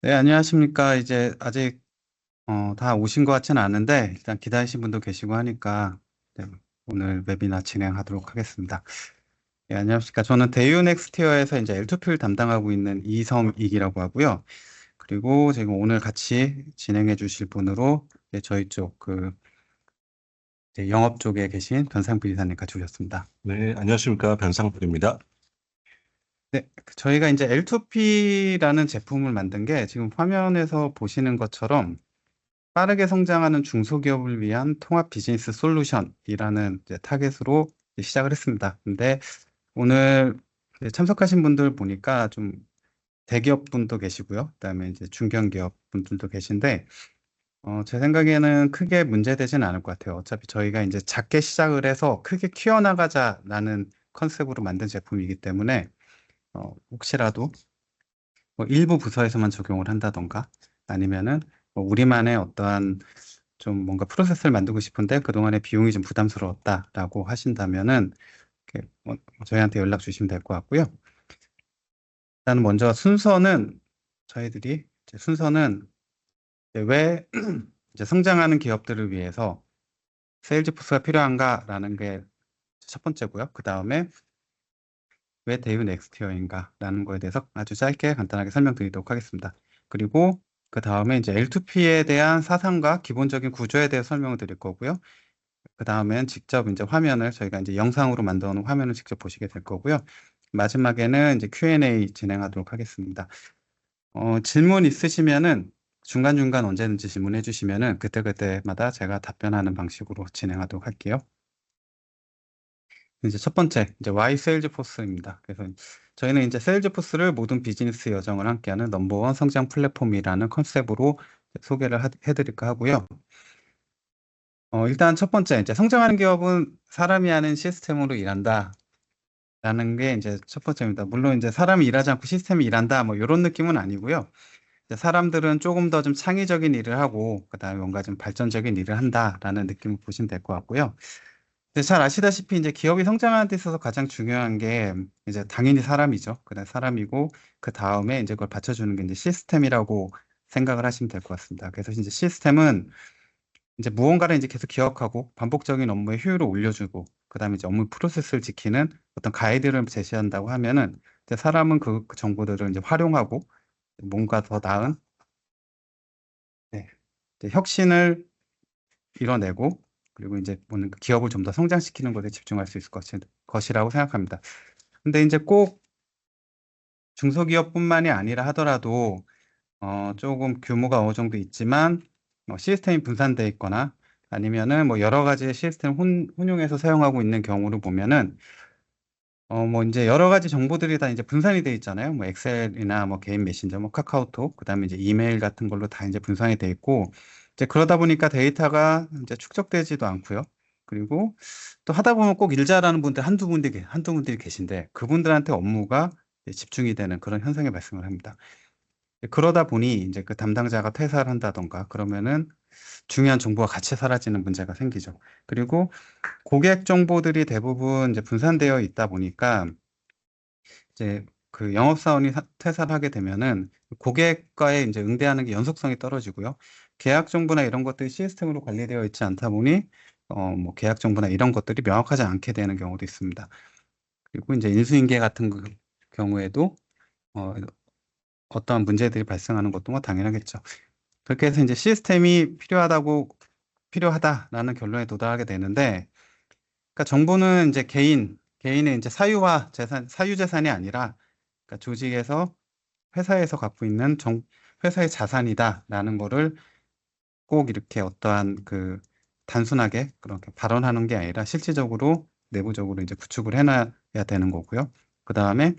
네, 안녕하십니까. 이제 아직 다 오신 것 같지는 않은데 일단 기다리신 분도 계시고 하니까 네, 오늘 웨비나 진행하도록 하겠습니다. 네, 안녕하십니까. 저는 대유 넥스티어에서 이제 L2P를 담당하고 있는 이섬익이라고 하고요. 그리고 지금 오늘 같이 진행해 주실 분으로 이제 저희 쪽 이제 영업 쪽에 계신 변상필 이사님 같이 오셨습니다. 네, 안녕하십니까. 변상필입니다. 네, 저희가 이제 L2P라는 제품을 만든 게 지금 화면에서 보시는 것처럼 빠르게 성장하는 중소기업을 위한 통합 비즈니스 솔루션이라는 이제 타겟으로 이제 시작을 했습니다. 근데 오늘 이제 참석하신 분들 보니까 좀 대기업 분도 계시고요. 그다음에 이제 중견기업 분들도 계신데, 제 생각에는 크게 문제되지는 않을 것 같아요. 어차피 저희가 이제 작게 시작을 해서 크게 키워나가자라는 컨셉으로 만든 제품이기 때문에, 혹시라도 뭐 일부 부서에서만 적용을 한다던가 아니면은 뭐 우리만의 어떠한 좀 뭔가 프로세스를 만들고 싶은데 그동안의 비용이 좀 부담스러웠다라고 하신다면은 이렇게 저희한테 연락 주시면 될 것 같고요. 일단 먼저 순서는 저희들이 이제 순서는 이제 왜 이제 성장하는 기업들을 위해서 세일즈 포스가 필요한가라는 게 첫 번째고요. 그 다음에 왜 대유 넥스티어인가라는 거에 대해서 아주 짧게 간단하게 설명드리도록 하겠습니다. 그리고 그 다음에 이제 L2P에 대한 사상과 기본적인 구조에 대해 설명을 드릴 거고요. 그 다음엔 직접 이제 화면을 저희가 이제 영상으로 만들어 놓은 화면을 직접 보시게 될 거고요. 마지막에는 이제 Q&A 진행하도록 하겠습니다. 질문 있으시면은 중간중간 언제든지 질문해 주시면은 그때그때마다 제가 답변하는 방식으로 진행하도록 할게요. 이제 첫 번째, 이제 Y 세일즈포스입니다. 그래서 저희는 이제 세일즈포스를 모든 비즈니스 여정을 함께하는 넘버원 성장 플랫폼이라는 컨셉으로 소개를 해드릴까 하고요. 일단 첫 번째, 이제 성장하는 기업은 사람이 하는 시스템으로 일한다. 라는 게 이제 첫 번째입니다. 물론 이제 사람이 일하지 않고 시스템이 일한다. 뭐 이런 느낌은 아니고요. 이제 사람들은 조금 더 좀 창의적인 일을 하고, 그다음에 뭔가 좀 발전적인 일을 한다라는 느낌을 보시면 될 것 같고요. 근데 잘 아시다시피 이제 기업이 성장하는 데 있어서 가장 중요한 게 이제 당연히 사람이죠. 그다음 사람이고 그 다음에 이제 그걸 받쳐주는 게 이제 시스템이라고 생각을 하시면 될 것 같습니다. 그래서 이제 시스템은 이제 무언가를 이제 계속 기억하고 반복적인 업무의 효율을 올려주고 그다음에 이제 업무 프로세스를 지키는 어떤 가이드를 제시한다고 하면은 이제 사람은 그 정보들을 이제 활용하고 뭔가 더 나은 네, 이제 혁신을 이뤄내고 그리고 이제 뭐는 그 기업을 좀 더 성장시키는 것에 집중할 수 있을 것이라고 생각합니다. 근데 이제 꼭 중소기업뿐만이 아니라 하더라도 조금 규모가 어느 정도 있지만 시스템이 분산돼 있거나 아니면은 뭐 여러 가지 시스템 혼용해서 사용하고 있는 경우를 보면은 뭐 이제 여러 가지 정보들이 다 이제 분산이 돼 있잖아요. 뭐 엑셀이나 뭐 개인 메신저, 뭐 카카오톡, 그다음에 이제 이메일 같은 걸로 다 이제 분산이 돼 있고 이제 그러다 보니까 데이터가 이제 축적되지도 않고요. 그리고 또 하다 보면 꼭 일 잘하는 분들 한두 분들이 계신데 그분들한테 업무가 이제 집중이 되는 그런 현상이 발생을 합니다. 그러다 보니 이제 그 담당자가 퇴사를 한다던가 그러면은 중요한 정보가 같이 사라지는 문제가 생기죠. 그리고 고객 정보들이 대부분 이제 분산되어 있다 보니까 이제 그 영업사원이 퇴사를 하게 되면은 고객과의 이제 응대하는 게 연속성이 떨어지고요. 계약 정보나 이런 것들이 시스템으로 관리되어 있지 않다 보니 뭐 계약 정보나 이런 것들이 명확하지 않게 되는 경우도 있습니다. 그리고 이제 인수인계 같은 경우에도 어, 어떠한 문제들이 발생하는 것도 뭐 당연하겠죠. 그렇게 해서 이제 시스템이 필요하다라는 결론에 도달하게 되는데, 그러니까 정보는 이제 개인의 이제 사유 재산이 아니라, 그러니까 조직에서 회사에서 갖고 있는 회사의 자산이다라는 거를 꼭 이렇게 어떠한 단순하게 그렇게 발언하는 게 아니라 실질적으로 내부적으로 이제 구축을 해놔야 되는 거고요. 그 다음에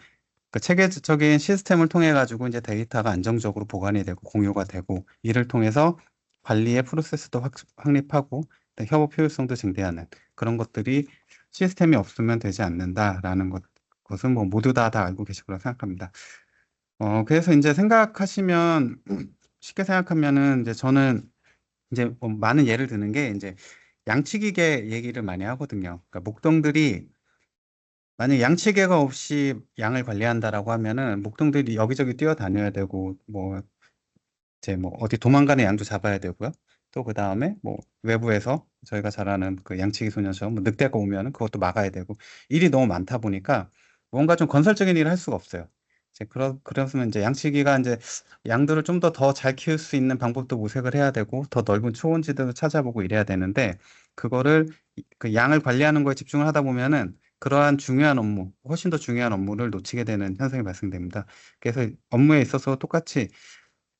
그 체계적인 시스템을 통해 가지고 이제 데이터가 안정적으로 보관이 되고 공유가 되고 이를 통해서 관리의 프로세스도 확립하고 협업 효율성도 증대하는 그런 것들이 시스템이 없으면 되지 않는다라는 것은 뭐 모두 다 알고 계실 거라 생각합니다. 그래서 이제 생각하시면 쉽게 생각하면은 이제 저는 이제 뭐 많은 예를 드는 게 이제 양치기계 얘기를 많이 하거든요. 그러니까 목동들이 만약 양치계가 없이 양을 관리한다라고 하면은 목동들이 여기저기 뛰어다녀야 되고 뭐 이제 뭐 어디 도망가는 양도 잡아야 되고요. 또 그 다음에 뭐 외부에서 저희가 잘 아는 그 양치기 소년처럼 뭐 늑대가 오면은 그것도 막아야 되고 일이 너무 많다 보니까 뭔가 좀 건설적인 일을 할 수가 없어요. 이제 그래서 이제 양치기가 이제 양들을 좀 더 잘 키울 수 있는 방법도 모색을 해야 되고 더 넓은 초원지대도 찾아보고 이래야 되는데 그거를 그 양을 관리하는 거에 집중을 하다 보면은 그러한 중요한 업무, 훨씬 더 중요한 업무를 놓치게 되는 현상이 발생됩니다. 그래서 업무에 있어서 똑같이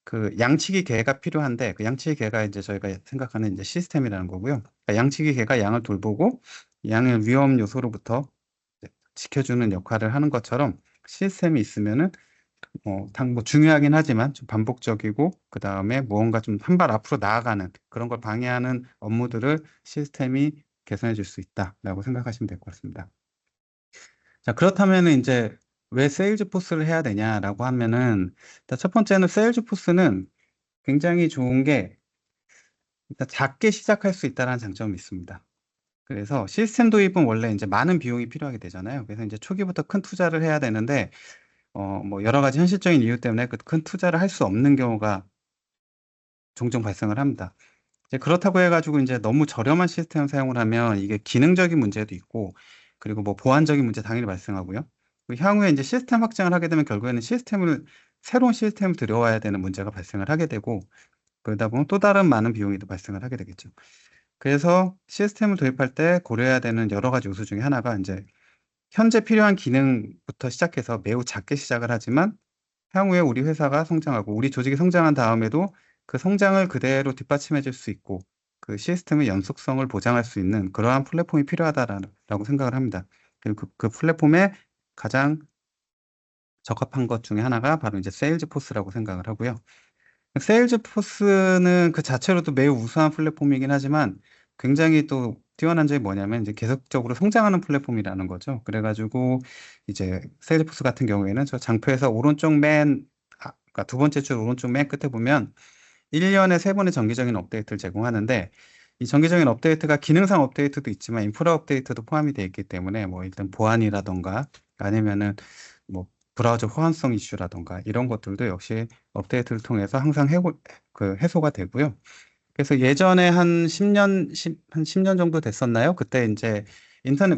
그 양치기 개가 필요한데 그 양치기 개가 이제 저희가 생각하는 이제 시스템이라는 거고요. 그러니까 양치기 개가 양을 돌보고 양의 위험 요소로부터 이제 지켜주는 역할을 하는 것처럼 시스템이 있으면은 뭐 중요하긴 하지만 좀 반복적이고 그 다음에 무언가 좀 한 발 앞으로 나아가는 그런 걸 방해하는 업무들을 시스템이 개선해 줄 수 있다라고 생각하시면 될 것 같습니다. 자, 그렇다면은 이제 왜 세일즈 포스를 해야 되냐라고 하면은 일단 첫 번째는 세일즈 포스는 굉장히 좋은 게 일단 작게 시작할 수 있다는 장점이 있습니다. 그래서 시스템 도입은 원래 이제 많은 비용이 필요하게 되잖아요. 그래서 이제 초기부터 큰 투자를 해야 되는데 뭐 여러 가지 현실적인 이유 때문에 그 큰 투자를 할 수 없는 경우가 종종 발생을 합니다. 이제 그렇다고 해가지고 이제 너무 저렴한 시스템 사용을 하면 이게 기능적인 문제도 있고 그리고 뭐 보안적인 문제 당연히 발생하고요. 그리고 향후에 이제 시스템 확장을 하게 되면 결국에는 새로운 시스템을 들여와야 되는 문제가 발생을 하게 되고 그러다 보면 또 다른 많은 비용이 또 발생을 하게 되겠죠. 그래서 시스템을 도입할 때 고려해야 되는 여러 가지 요소 중에 하나가 이제 현재 필요한 기능부터 시작해서 매우 작게 시작을 하지만 향후에 우리 회사가 성장하고 우리 조직이 성장한 다음에도 그 성장을 그대로 뒷받침해 줄 수 있고 그 시스템의 연속성을 보장할 수 있는 그러한 플랫폼이 필요하다라고 생각을 합니다. 그리고 그 플랫폼에 가장 적합한 것 중에 하나가 바로 이제 세일즈포스라고 생각을 하고요. 세일즈포스는 그 자체로도 매우 우수한 플랫폼이긴 하지만 굉장히 또 뛰어난 점이 뭐냐면 이제 계속적으로 성장하는 플랫폼이라는 거죠. 그래가지고 이제 세일즈포스 같은 경우에는 저 장표에서 그러니까 두 번째 줄 오른쪽 맨 끝에 보면 1년에 3번의 정기적인 업데이트를 제공하는데 이 정기적인 업데이트가 기능상 업데이트도 있지만 인프라 업데이트도 포함이 되어 있기 때문에 뭐 일단 보안이라던가 아니면은 뭐 브라우저 호환성 이슈라던가 이런 것들도 역시 업데이트를 통해서 항상 해소가 되고요. 그래서 예전에 한 10년 정도 됐었나요? 그때 이제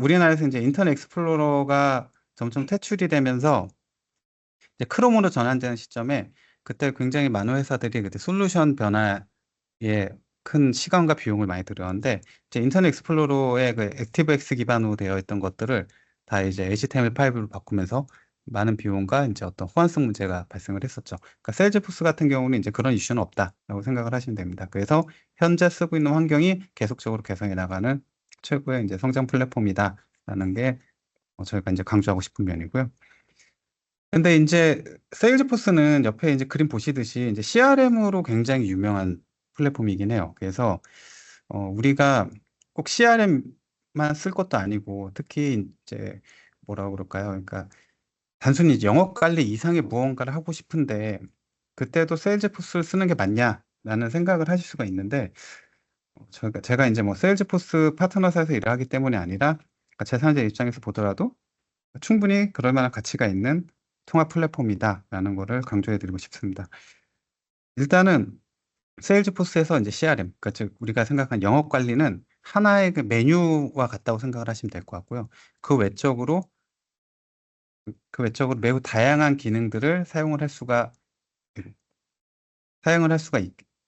우리나라에서 이제 인터넷 익스플로러가 점점 퇴출이 되면서 이제 크롬으로 전환되는 시점에 그때 굉장히 많은 회사들이 그때 솔루션 변화에 큰 시간과 비용을 많이 들였는데 이제 인터넷 익스플로러의 그 액티브엑스 기반으로 되어 있던 것들을 다 이제 HTML5로 바꾸면서 많은 비용과 이제 어떤 호환성 문제가 발생을 했었죠. 그러니까 세일즈포스 같은 경우는 이제 그런 이슈는 없다라고 생각을 하시면 됩니다. 그래서 현재 쓰고 있는 환경이 계속적으로 개선해 나가는 최고의 이제 성장 플랫폼이다라는 게 저희가 이제 강조하고 싶은 면이고요. 근데 이제 세일즈포스는 옆에 이제 그림 보시듯이 이제 CRM으로 굉장히 유명한 플랫폼이긴 해요. 그래서 우리가 꼭 CRM만 쓸 것도 아니고 특히 이제 뭐라고 그럴까요? 그러니까 단순히 이제 영업 관리 이상의 무언가를 하고 싶은데 그때도 세일즈포스를 쓰는 게 맞냐라는 생각을 하실 수가 있는데 제가 이제 뭐 세일즈포스 파트너사에서 일을 하기 때문이 아니라 제3자 입장에서 보더라도 충분히 그럴 만한 가치가 있는 통합 플랫폼이다라는 거를 강조해 드리고 싶습니다. 일단은 세일즈포스에서 이제 CRM, 그러니까 즉 우리가 생각한 영업 관리는 하나의 그 메뉴와 같다고 생각을 하시면 될 것 같고요. 그 외적으로 매우 다양한 기능들을 사용을 할 수가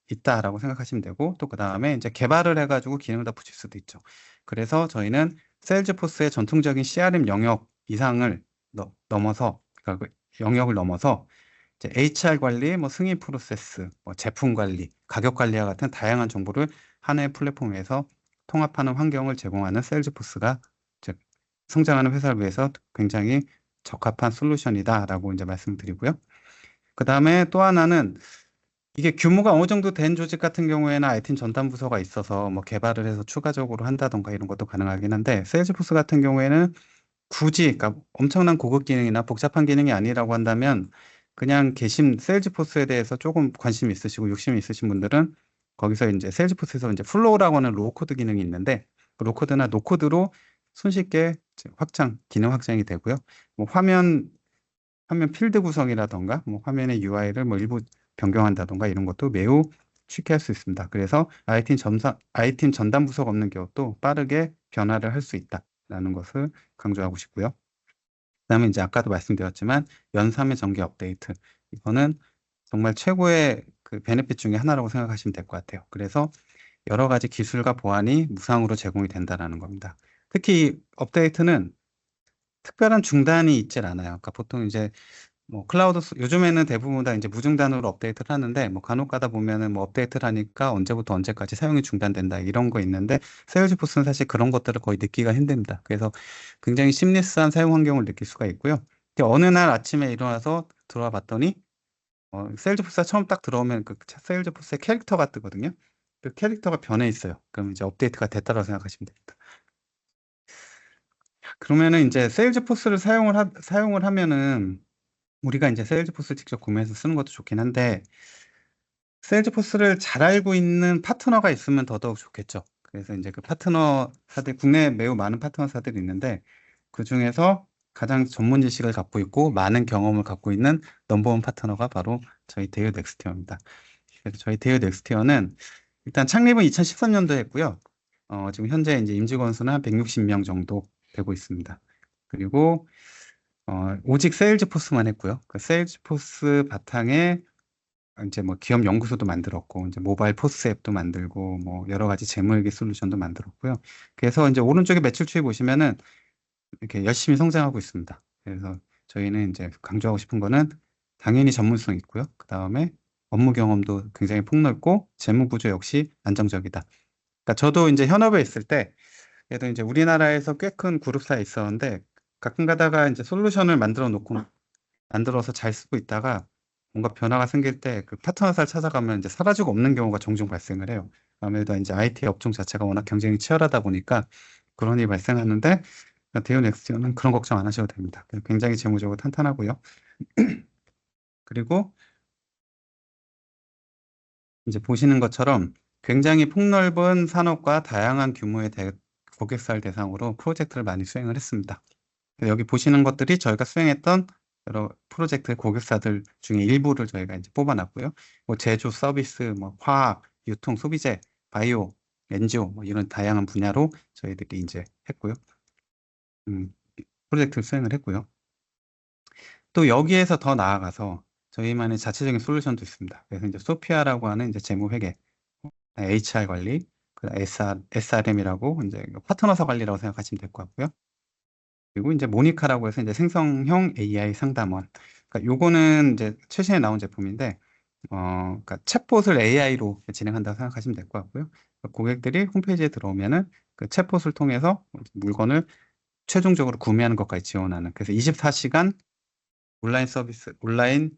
있다라고 생각하시면 되고 또 그다음에 이제 개발을 해가지고 기능을 다 붙일 수도 있죠. 그래서 저희는 세일즈포스의 전통적인 CRM 영역 이상을 넘어서 그러니까 그 영역을 넘어서 이제 HR 관리, 뭐 승인 프로세스, 뭐 제품 관리, 가격 관리와 같은 다양한 정보를 하나의 플랫폼에서 통합하는 환경을 제공하는 세일즈포스가 즉 성장하는 회사를 위해서 굉장히 적합한 솔루션이다라고 이제 말씀드리고요. 그 다음에 또 하나는 이게 규모가 어느 정도 된 조직 같은 경우에는 IT팀 전담 부서가 있어서 뭐 개발을 해서 추가적으로 한다던가 이런 것도 가능하긴 한데 세일즈포스 같은 경우에는 굳이 그러니까 엄청난 고급 기능이나 복잡한 기능이 아니라고 한다면 그냥 세일즈포스에 대해서 조금 관심 있으시고 욕심이 있으신 분들은 거기서 이제 세일즈포스에서 이제 플로우라고 하는 로우 코드 기능이 있는데 그 로우 코드나 노 코드로 손쉽게 이제 기능 확장이 되고요. 뭐 화면 필드 구성이라던가 뭐 화면의 UI를 뭐 일부 변경한다던가 이런 것도 매우 쉽게 할 수 있습니다. 그래서 I팀 전담 부서가 없는 경우도 빠르게 변화를 할 수 있다라는 것을 강조하고 싶고요. 그다음에 이제 아까도 말씀드렸지만 연삼의 정기 업데이트 이거는 정말 최고의 그 베네핏 중에 하나라고 생각하시면 될 것 같아요. 그래서 여러 가지 기술과 보안이 무상으로 제공이 된다라는 겁니다. 특히 업데이트는 특별한 중단이 있질 않아요. 그러니까 보통 이제 뭐 요즘에는 대부분 다 이제 무중단으로 업데이트를 하는데 뭐 간혹 가다 보면은 뭐 업데이트를 하니까 언제부터 언제까지 사용이 중단된다 이런 거 있는데 세일즈포스는 사실 그런 것들을 거의 느끼기가 힘듭니다. 그래서 굉장히 심리스한 사용 환경을 느낄 수가 있고요. 어느 날 아침에 일어나서 들어와 봤더니 세일즈포스가 처음 딱 들어오면 그 세일즈포스의 캐릭터가 뜨거든요. 그 캐릭터가 변해 있어요. 그럼 이제 업데이트가 됐다고 생각하시면 됩니다. 그러면은 이제 세일즈포스를 사용을 하면은 우리가 이제 세일즈포스 직접 구매해서 쓰는 것도 좋긴 한데 세일즈포스를 잘 알고 있는 파트너가 있으면 더더욱 좋겠죠. 그래서 이제 그 파트너사들 국내에 매우 많은 파트너사들이 있는데 그 중에서 가장 전문 지식을 갖고 있고 많은 경험을 갖고 있는 넘버원 파트너가 바로 저희 데이오 넥스티어입니다. 그래서 저희 데이오 넥스티어는 일단 창립은 2013년도에 했고요. 지금 현재 이제 임직원 수는 한 160명 정도 되고 있습니다. 그리고 오직 세일즈포스만 했고요. 그 세일즈포스 바탕에 이제 뭐 기업 연구소도 만들었고, 이제 모바일 포스 앱도 만들고, 뭐 여러 가지 재무회계 솔루션도 만들었고요. 그래서 이제 오른쪽에 매출 추이 보시면은 이렇게 열심히 성장하고 있습니다. 그래서 저희는 이제 강조하고 싶은 거는 당연히 전문성 있고요. 그 다음에 업무 경험도 굉장히 폭넓고, 재무 구조 역시 안정적이다. 그러니까 저도 이제 현업에 있을 때, 그래도 이제 우리나라에서 꽤 큰 그룹사에 있었는데, 가끔 가다가 이제 솔루션을 만들어서 잘 쓰고 있다가 뭔가 변화가 생길 때 그 파트너사를 찾아가면 이제 사라지고 없는 경우가 종종 발생을 해요. 아무래도 이제 IT 업종 자체가 워낙 경쟁이 치열하다 보니까 그런 일이 발생하는데 대우 넥스티어는 그런 걱정 안 하셔도 됩니다. 굉장히 재무적으로 탄탄하고요. 그리고 이제 보시는 것처럼 굉장히 폭넓은 산업과 다양한 규모의 고객사를 대상으로 프로젝트를 많이 수행을 했습니다. 여기 보시는 것들이 저희가 수행했던 여러 프로젝트 고객사들 중에 일부를 저희가 이제 뽑아놨고요. 뭐 제조, 서비스, 뭐 화학, 유통, 소비재, 바이오, 엔지오 뭐 이런 다양한 분야로 저희들이 이제 했고요. 프로젝트를 수행을 했고요. 또 여기에서 더 나아가서 저희만의 자체적인 솔루션도 있습니다. 그래서 이제 소피아라고 하는 이제 재무회계, HR 관리, SRM이라고 이제 파트너사 관리라고 생각하시면 될 것 같고요. 그리고 이제 모니카라고 해서 이제 생성형 AI 상담원. 그러니까 요거는 이제 최신에 나온 제품인데, 그러니까 챗봇을 AI로 진행한다고 생각하시면 될 것 같고요. 그러니까 고객들이 홈페이지에 들어오면은 그 챗봇을 통해서 물건을 최종적으로 구매하는 것까지 지원하는. 그래서 24시간 온라인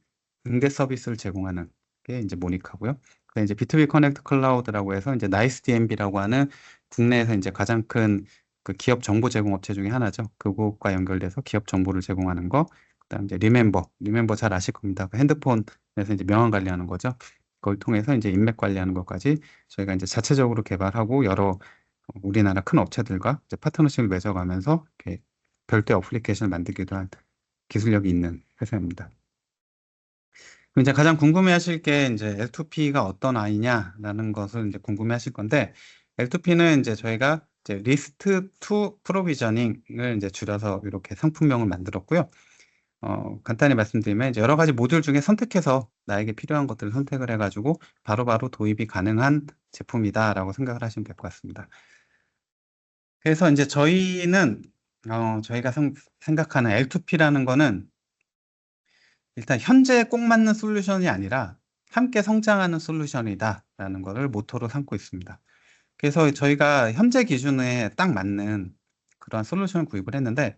응대 서비스를 제공하는 게 이제 모니카고요. 그다음에 이제 B2B 커넥트 클라우드라고 해서 이제 나이스 DMB라고 하는 국내에서 이제 가장 큰 그 기업 정보 제공 업체 중에 하나죠. 그곳과 연결돼서 기업 정보를 제공하는 거. 그다음에 이제 리멤버 잘 아실 겁니다. 그 핸드폰에서 이제 명함 관리하는 거죠. 그걸 통해서 이제 인맥 관리하는 것까지 저희가 이제 자체적으로 개발하고 여러 우리나라 큰 업체들과 이제 파트너십을 맺어가면서 이렇게 별도의 어플리케이션을 만들기도 한 기술력이 있는 회사입니다. 그럼 이제 가장 궁금해하실 게 이제 L2P가 어떤 아이냐라는 것을 이제 궁금해하실 건데 L2P는 이제 저희가 이제 리스트 투 프로비저닝을 이제 줄여서 이렇게 상품명을 만들었고요. 간단히 말씀드리면 이제 여러 가지 모듈 중에 선택해서 나에게 필요한 것들을 선택을 해가지고 바로바로 도입이 가능한 제품이다라고 생각을 하시면 될 것 같습니다. 그래서 이제 저희가 생각하는 L2P라는 거는 일단 현재 꼭 맞는 솔루션이 아니라 함께 성장하는 솔루션이다라는 것을 모토로 삼고 있습니다. 그래서 저희가 현재 기준에 딱 맞는 그러한 솔루션을 구입을 했는데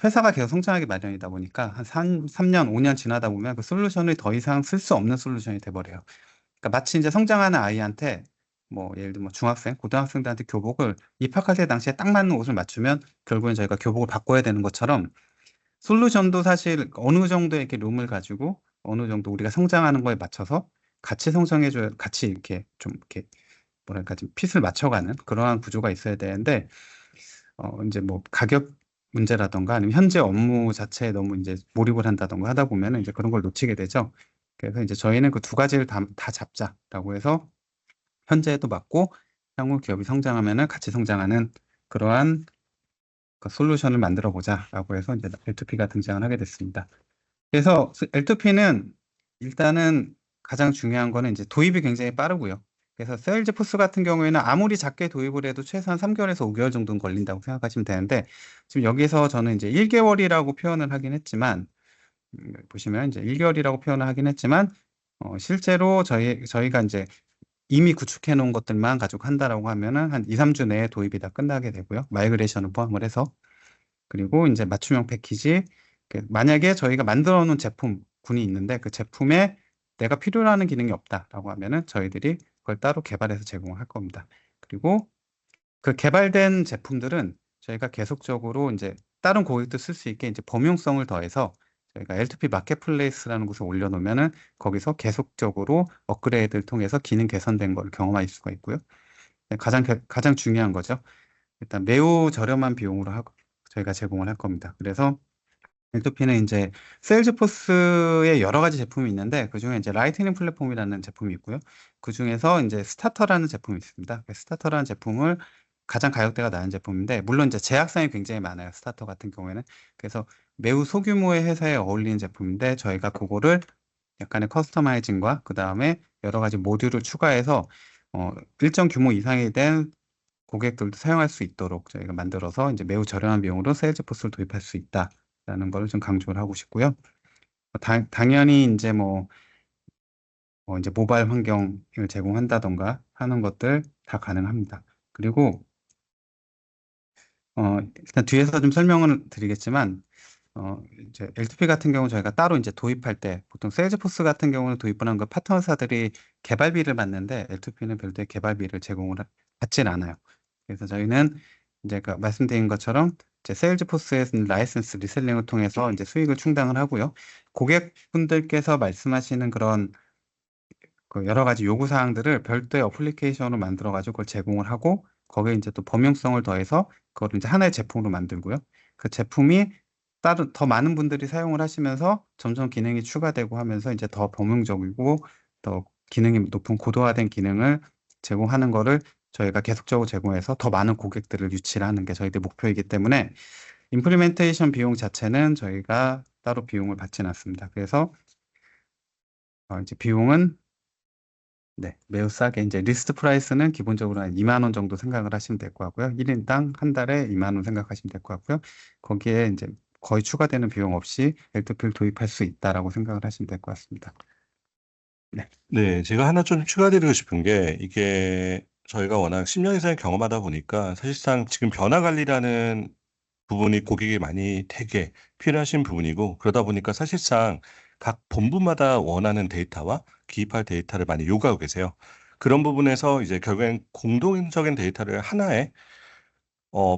회사가 계속 성장하기 마련이다 보니까 한 3년, 5년 지나다 보면 그 솔루션을 더 이상 쓸 수 없는 솔루션이 돼버려요. 그러니까 마치 이제 성장하는 아이한테 뭐 예를 들면 뭐 중학생, 고등학생들한테 교복을 입학할 때 당시에 딱 맞는 옷을 맞추면 결국엔 저희가 교복을 바꿔야 되는 것처럼 솔루션도 사실 어느 정도의 이렇게 룸을 가지고 어느 정도 우리가 성장하는 거에 맞춰서 같이 이렇게 좀 이렇게 뭐랄까 좀 핏을 맞춰가는 그러한 구조가 있어야 되는데 이제 뭐 가격 문제라던가 아니면 현재 업무 자체에 너무 이제 몰입을 한다던가 하다 보면은 이제 그런 걸 놓치게 되죠. 그래서 이제 저희는 그 두 가지를 다 잡자라고 해서 현재에도 맞고 향후 기업이 성장하면은 같이 성장하는 그러한 그 솔루션을 만들어 보자라고 해서 이제 L2P가 등장을 하게 됐습니다. 그래서 L2P는 일단은 가장 중요한 거는 이제 도입이 굉장히 빠르고요. 그래서 세일즈포스 같은 경우에는 아무리 작게 도입을 해도 최소한 3개월에서 5개월 정도는 걸린다고 생각하시면 되는데 지금 여기서 저는 이제 1개월이라고 표현을 하긴 했지만 보시면 이제 1개월이라고 표현을 하긴 했지만 실제로 저희가 이제 이미 구축해 놓은 것들만 가지고 한다라고 하면은 한 2, 3주 내에 도입이 다 끝나게 되고요. 마이그레이션을 포함을 해서. 그리고 이제 맞춤형 패키지. 만약에 저희가 만들어 놓은 제품군이 있는데 그 제품에 내가 필요로 하는 기능이 없다라고 하면은 저희들이 그걸 따로 개발해서 제공을 할 겁니다. 그리고 그 개발된 제품들은 저희가 계속적으로 이제 다른 고객도 쓸 수 있게 이제 범용성을 더해서 저희가 L2P 마켓플레이스라는 곳에 올려놓으면은 거기서 계속적으로 업그레이드를 통해서 기능 개선된 걸 경험할 수가 있고요. 가장 중요한 거죠. 일단 매우 저렴한 비용으로 저희가 제공을 할 겁니다. 그래서 L2P는 이제 세일즈포스의 여러 가지 제품이 있는데 그중에 이제 라이트닝 플랫폼이라는 제품이 있고요. 그중에서 이제 스타터라는 제품이 있습니다. 스타터라는 제품을 가장 가격대가 낮은 제품인데 물론 이제 제약사항이 굉장히 많아요. 스타터 같은 경우에는. 그래서 매우 소규모의 회사에 어울리는 제품인데 저희가 그거를 약간의 커스터마이징과 그다음에 여러 가지 모듈을 추가해서 일정 규모 이상이 된 고객들도 사용할 수 있도록 저희가 만들어서 이제 매우 저렴한 비용으로 세일즈포스를 도입할 수 있다라는 걸 좀 강조를 하고 싶고요. 당연히 이제 이제 모바일 환경을 제공한다던가 하는 것들 다 가능합니다. 그리고 일단 뒤에서 좀 설명을 드리겠지만 이제 L2P 같은 경우 저희가 따로 이제 도입할 때 보통 세일즈포스 같은 경우는 도입을 한 거 파트너사들이 개발비를 받는데 L2P는 별도의 개발비를 받진 않아요. 그래서 저희는 이제 말씀드린 것처럼 이제 세일즈포스의 라이센스 리셀링을 통해서 이제 수익을 충당을 하고요. 고객분들께서 말씀하시는 그런 그 여러 가지 요구 사항들을 별도의 어플리케이션으로 만들어 가지고 그걸 제공을 하고 거기에 이제 또 범용성을 더해서 그걸 이제 하나의 제품으로 만들고요. 그 제품이 다른 더 많은 분들이 사용을 하시면서 점점 기능이 추가되고 하면서 이제 더 범용적이고 더 기능이 높은 고도화된 기능을 제공하는 거를 저희가 계속적으로 제공해서 더 많은 고객들을 유치를 하는 게 저희들 목표이기 때문에 임플리멘테이션 비용 자체는 저희가 따로 비용을 받지는 않습니다. 그래서 이제 비용은 네, 매우 싸게 이제 리스트 프라이스는 기본적으로 한 2만 원 정도 생각을 하시면 될 것 같고요. 1인당 한 달에 2만 원 생각하시면 될 것 같고요. 거기에 이제 거의 추가되는 비용 없이 L2P를 도입할 수 있다라고 생각을 하시면 될 것 같습니다. 네. 네, 제가 하나 좀 추가드리고 싶은 게 이게 저희가 워낙 10년 이상 경험하다 보니까 사실상 지금 변화 관리라는 부분이 고객이 많이 되게 필요하신 부분이고 그러다 보니까 사실상 각 본부마다 원하는 데이터와 기입할 데이터를 많이 요구하고 계세요. 그런 부분에서 이제 결국엔 공동적인 데이터를 하나의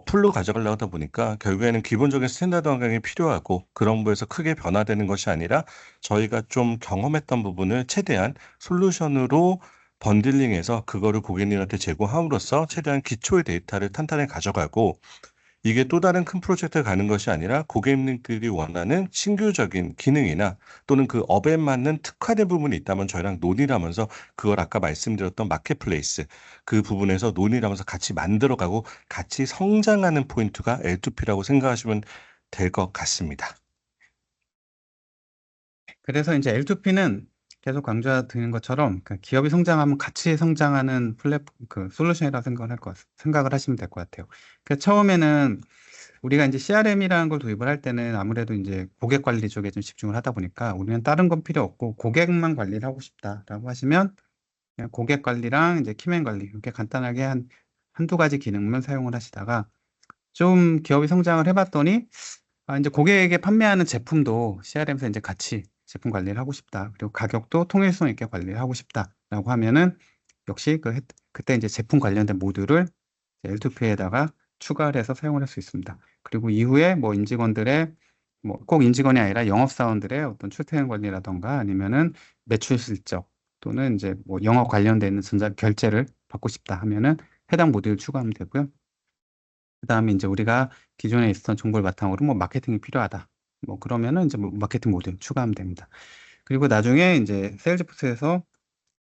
풀로 가져가려고 하다 보니까 결국에는 기본적인 스탠다드 환경이 필요하고 그런 부분에서 크게 변화되는 것이 아니라 저희가 좀 경험했던 부분을 최대한 솔루션으로 번들링해서 그거를 고객님한테 제공함으로써 최대한 기초의 데이터를 탄탄히 가져가고 이게 또 다른 큰 프로젝트를 가는 것이 아니라 고객님들이 원하는 신규적인 기능이나 또는 그 업에 맞는 특화된 부분이 있다면 저희랑 논의를 하면서 그걸 아까 말씀드렸던 마켓플레이스 그 부분에서 논의를 하면서 같이 만들어가고 같이 성장하는 포인트가 L2P라고 생각하시면 될 것 같습니다. 그래서 이제 L2P는 계속 강조드리는 것처럼 기업이 성장하면 같이 성장하는 솔루션이라고 생각을 하시면 될 것 같아요. 처음에는 우리가 이제 CRM이라는 걸 도입을 할 때는 아무래도 이제 고객 관리 쪽에 좀 집중을 하다 보니까 우리는 다른 건 필요 없고 고객만 관리를 하고 싶다라고 하시면 그냥 고객 관리랑 이제 키맨 관리 이렇게 간단하게 한두 가지 기능만 사용을 하시다가 좀 기업이 성장을 해봤더니 이제 고객에게 판매하는 제품도 CRM에서 이제 같이 제품 관리를 하고 싶다. 그리고 가격도 통일성 있게 관리를 하고 싶다라고 하면은 역시 그때 이제 제품 관련된 모듈을 L2P에다가 추가를 해서 사용을 할 수 있습니다. 그리고 이후에 뭐 임직원들의 뭐 꼭 임직원이 아니라 영업사원들의 어떤 출퇴근 관리라던가 아니면은 매출 실적 또는 이제 뭐 영업 관련된 전자 결제를 받고 싶다 하면은 해당 모듈을 추가하면 되고요. 그다음에 이제 우리가 기존에 있었던 정보를 바탕으로 뭐 마케팅이 필요하다. 뭐 그러면은 이제 뭐 마케팅 모듈 추가하면 됩니다. 그리고 나중에 이제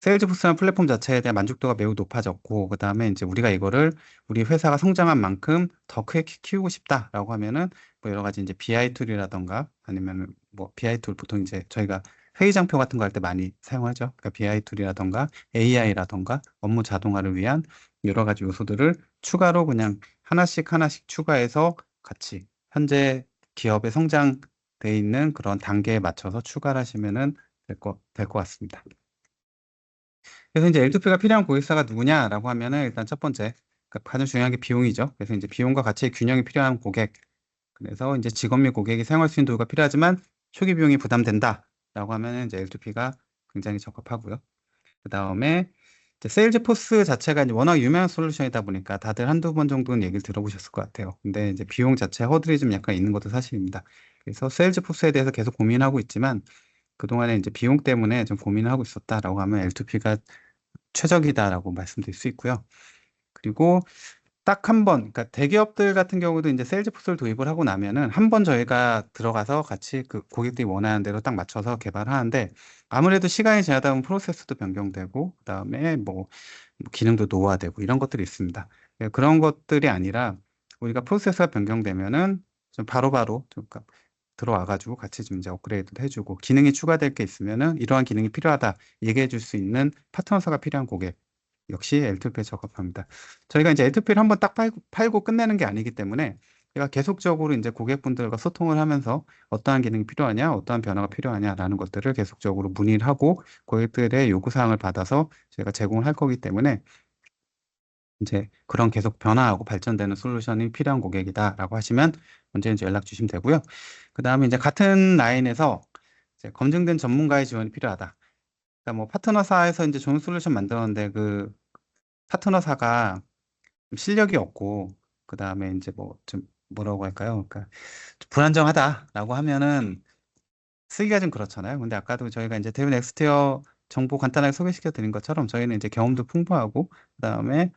세일즈포스라는 플랫폼 자체에 대한 만족도가 매우 높아졌고, 그 다음에 이제 우리가 이거를 우리 회사가 성장한 만큼 더 크게 키우고 싶다라고 하면은 뭐 여러 가지 이제 BI 툴이라던가 아니면 뭐 BI 툴 보통 이제 저희가 회의장표 같은 거 할 때 많이 사용하죠. 그러니까 BI 툴이라던가 AI라던가 업무 자동화를 위한 여러 가지 요소들을 추가로 그냥 하나씩 하나씩 추가해서 같이 현재 기업의 성장돼 있는 그런 단계에 맞춰서 추가를 하시면은 될 것 같습니다. 그래서 이제 L2P가 필요한 고객사가 누구냐라고 하면은 일단 첫 번째, 그러니까 가장 중요한 게 비용이죠. 그래서 이제 비용과 가치의 균형이 필요한 고객. 그래서 이제 직원 및 고객이 사용할 수 있는 도구가 필요하지만 초기 비용이 부담된다라고 하면은 이제 L2P가 굉장히 적합하고요. 그 다음에 이제 세일즈포스 자체가 이제 워낙 유명한 솔루션이다 보니까 다들 한두 번 정도는 얘기를 들어보셨을 것 같아요. 근데 이제 비용 자체 허들이 좀 약간 있는 것도 사실입니다. 그래서 세일즈포스에 대해서 계속 고민하고 있지만 그동안에 이제 비용 때문에 좀 고민을 하고 있었다라고 하면 L2P가 최적이다라고 말씀드릴 수 있고요. 그리고 딱 한 번, 그러니까 대기업들 같은 경우도 이제 세일즈포스를 도입을 하고 나면은 한 번 저희가 들어가서 같이 그 고객들이 원하는 대로 딱 맞춰서 개발하는데 아무래도 시간이 지나다 보면 프로세스도 변경되고 그다음에 뭐 기능도 노화되고 이런 것들이 있습니다. 그런 것들이 아니라 우리가 프로세스가 변경되면은 좀 바로바로 좀 그러니까 들어와가지고 같이 좀 이제 업그레이드도 해주고 기능이 추가될 게 있으면은 이러한 기능이 필요하다 얘기해 줄 수 있는 파트너사가 필요한 고객 역시 L2P에 적합합니다. 저희가 이제 L2P를 한번 딱 팔고 끝내는 게 아니기 때문에 제가 계속적으로 이제 고객분들과 소통을 하면서 어떠한 기능이 필요하냐, 어떠한 변화가 필요하냐라는 것들을 계속적으로 문의를 하고 고객들의 요구사항을 받아서 제가 제공을 할 거기 때문에 이제 그런 계속 변화하고 발전되는 솔루션이 필요한 고객이다라고 하시면 언제든지 연락 주시면 되고요. 그 다음에 이제 같은 라인에서 이제 검증된 전문가의 지원이 필요하다. 그러니까 뭐 파트너사에서 이제 좋은 솔루션 만들었는데 그 파트너사가 좀 실력이 없고 그 다음에 이제 뭐 좀 뭐라고 할까요? 그러니까 좀 불안정하다라고 하면은 쓰기가 좀 그렇잖아요. 근데 아까도 저희가 이제 대우 넥스트웨어 정보 간단하게 소개시켜 드린 것처럼 저희는 이제 경험도 풍부하고 그다음에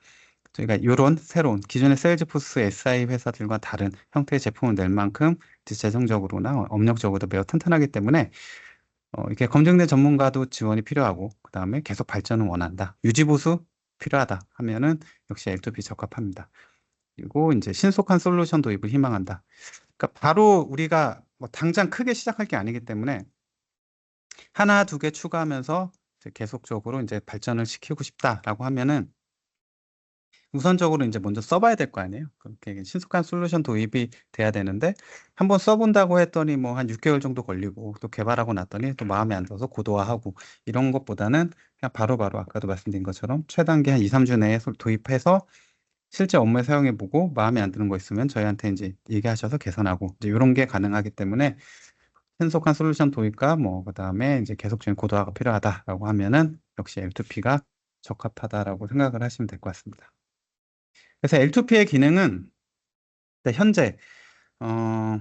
저희가 요런 새로운 기존의 세일즈포스 SI 회사들과 다른 형태의 제품을 낼 만큼 이제 재정적으로나 업력적으로도 매우 튼튼하기 때문에 이렇게 검증된 전문가도 지원이 필요하고 그다음에 계속 발전을 원한다. 유지보수 필요하다 하면은 역시 L2P 적합합니다. 그리고 이제 신속한 솔루션 도입을 희망한다. 그러니까 바로 우리가 뭐 당장 크게 시작할 게 아니기 때문에 하나, 두 개 추가하면서 이제 계속적으로 이제 발전을 시키고 싶다라고 하면은 우선적으로 이제 먼저 써봐야 될 거 아니에요. 그렇게 신속한 솔루션 도입이 돼야 되는데 한번 써본다고 했더니 뭐 한 6개월 정도 걸리고 또 개발하고 났더니 또 마음에 안 들어서 고도화하고 이런 것보다는 그냥 바로바로 아까도 말씀드린 것처럼 최단계 한 2, 3주 내에 도입해서 실제 업무에 사용해보고 마음에 안 드는 거 있으면 저희한테 이제 얘기하셔서 개선하고 이제 이런 게 가능하기 때문에 신속한 솔루션 도입과 뭐 그다음에 이제 계속적인 고도화가 필요하다라고 하면은 역시 L2P가 적합하다라고 생각을 하시면 될 것 같습니다. 그래서 L2P의 기능은 현재 어,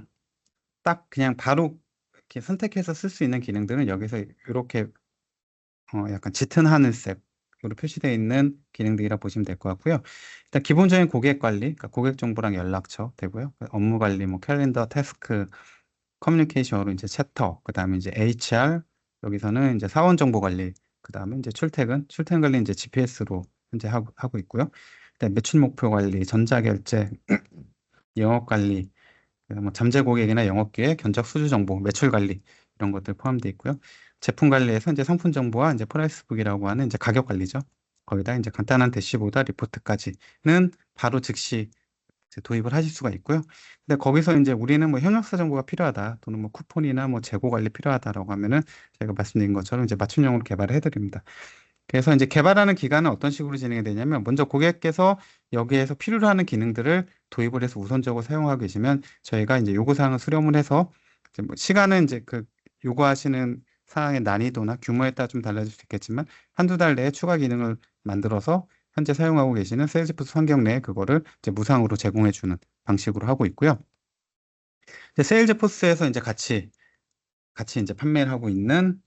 딱 그냥 바로 이렇게 선택해서 쓸 수 있는 기능들은 여기서 이렇게 약간 짙은 하늘색으로 표시되어 있는 기능들이라 보시면 될 것 같고요. 일단 기본적인 고객 관리, 그러니까 고객 정보랑 연락처 되고요. 업무 관리, 뭐 캘린더, 태스크, 커뮤니케이션으로 이제 챕터, 그다음에 이제 HR, 여기서는 이제 사원 정보 관리, 그다음에 이제 출퇴근 관리 이제 GPS로 현재 하고 있고요. 그다음에 매출 목표 관리, 전자결제, 영업 관리, 뭐 잠재 고객이나 영업기획, 견적 수주 정보, 매출 관리 이런 것들 포함되어 있고요. 제품 관리에서 이제 상품 정보와 이제 프라이스북이라고 하는 이제 가격 관리죠. 거기다 이제 간단한 대시보드 리포트까지는 바로 즉시 이제 도입을 하실 수가 있고요. 근데 거기서 이제 우리는 뭐 현역사 정보가 필요하다 또는 뭐 쿠폰이나 뭐 재고 관리 필요하다라고 하면은 제가 말씀드린 것처럼 이제 맞춤형으로 개발을 해드립니다. 그래서 이제 개발하는 기간은 어떤 식으로 진행이 되냐면 먼저 고객께서 여기에서 필요로 하는 기능들을 도입을 해서 우선적으로 사용하고 계시면 저희가 이제 요구사항을 수렴을 해서 이제 뭐 시간은 이제 그 요구하시는 사항의 난이도나 규모에 따라 좀 달라질 수 있겠지만 한두 달 내에 추가 기능을 만들어서 현재 사용하고 계시는 세일즈포스 환경 내에 그거를 이제 무상으로 제공해 주는 방식으로 하고 있고요. 이제 세일즈포스에서 이제 같이 이제 판매를 하고 있는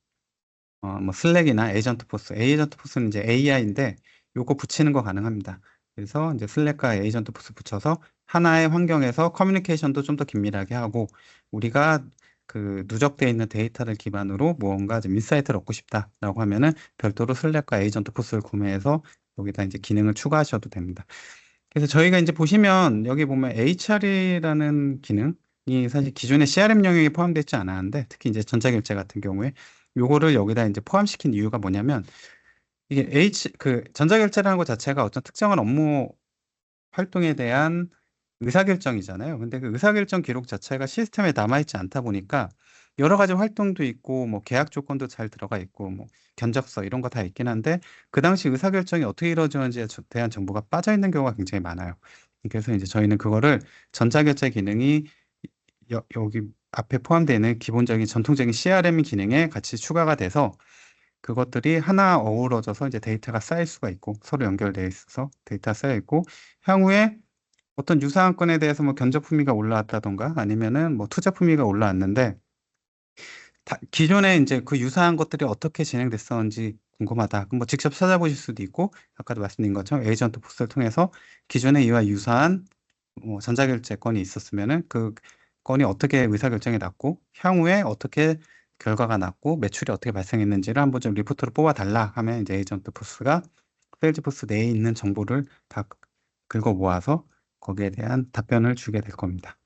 뭐 슬랙이나 에이전트 포스, 에이전트 포스는 이제 AI인데 요거 붙이는 거 가능합니다. 그래서 이제 슬랙과 에이전트 포스 붙여서 하나의 환경에서 커뮤니케이션도 좀 더 긴밀하게 하고 우리가 그 누적되어 있는 데이터를 기반으로 무언가 좀 인사이트를 얻고 싶다라고 하면은 별도로 슬랙과 에이전트 포스를 구매해서 여기다 이제 기능을 추가하셔도 됩니다. 그래서 저희가 이제 보시면 여기 보면 HR이라는 기능이 사실 기존의 CRM 영역에 포함되어 있지 않았는데 특히 이제 전자결제 같은 경우에 요거를 여기다 이제 포함시킨 이유가 뭐냐면 이게 그 전자결제라는 것 자체가 어떤 특정한 업무 활동에 대한 의사결정이잖아요. 근데 그 의사결정 기록 자체가 시스템에 남아있지 않다 보니까 여러 가지 활동도 있고 뭐 계약 조건도 잘 들어가 있고 뭐 견적서 이런 거 다 있긴 한데 그 당시 의사결정이 어떻게 이루어지는지에 대한 정보가 빠져 있는 경우가 굉장히 많아요. 그래서 이제 저희는 그거를 전자결제 기능이 여기 앞에 포함되어 있는 기본적인 전통적인 CRM 기능에 같이 추가가 돼서 그것들이 하나 어우러져서 이제 데이터가 쌓일 수가 있고 서로 연결되어 있어서 데이터가 쌓여 있고 향후에 어떤 유사한 건에 대해서 뭐 견적 품위가 올라왔다던가 아니면은 뭐 투자 품위가 올라왔는데 기존에 이제 그 유사한 것들이 어떻게 진행됐었는지 궁금하다. 그럼 뭐 직접 찾아보실 수도 있고 아까도 말씀드린 것처럼 에이전트 포스를 통해서 기존에 이와 유사한 전자결제 건이 있었으면은 그 건이 어떻게 의사결정이 났고 향후에 어떻게 결과가 났고 매출이 어떻게 발생했는지를 한번 좀 리포트로 뽑아달라 하면 이제 에이전트 포스가 세일즈포스 내에 있는 정보를 다 긁어 모아서 거기에 대한 답변을 주게 될 겁니다.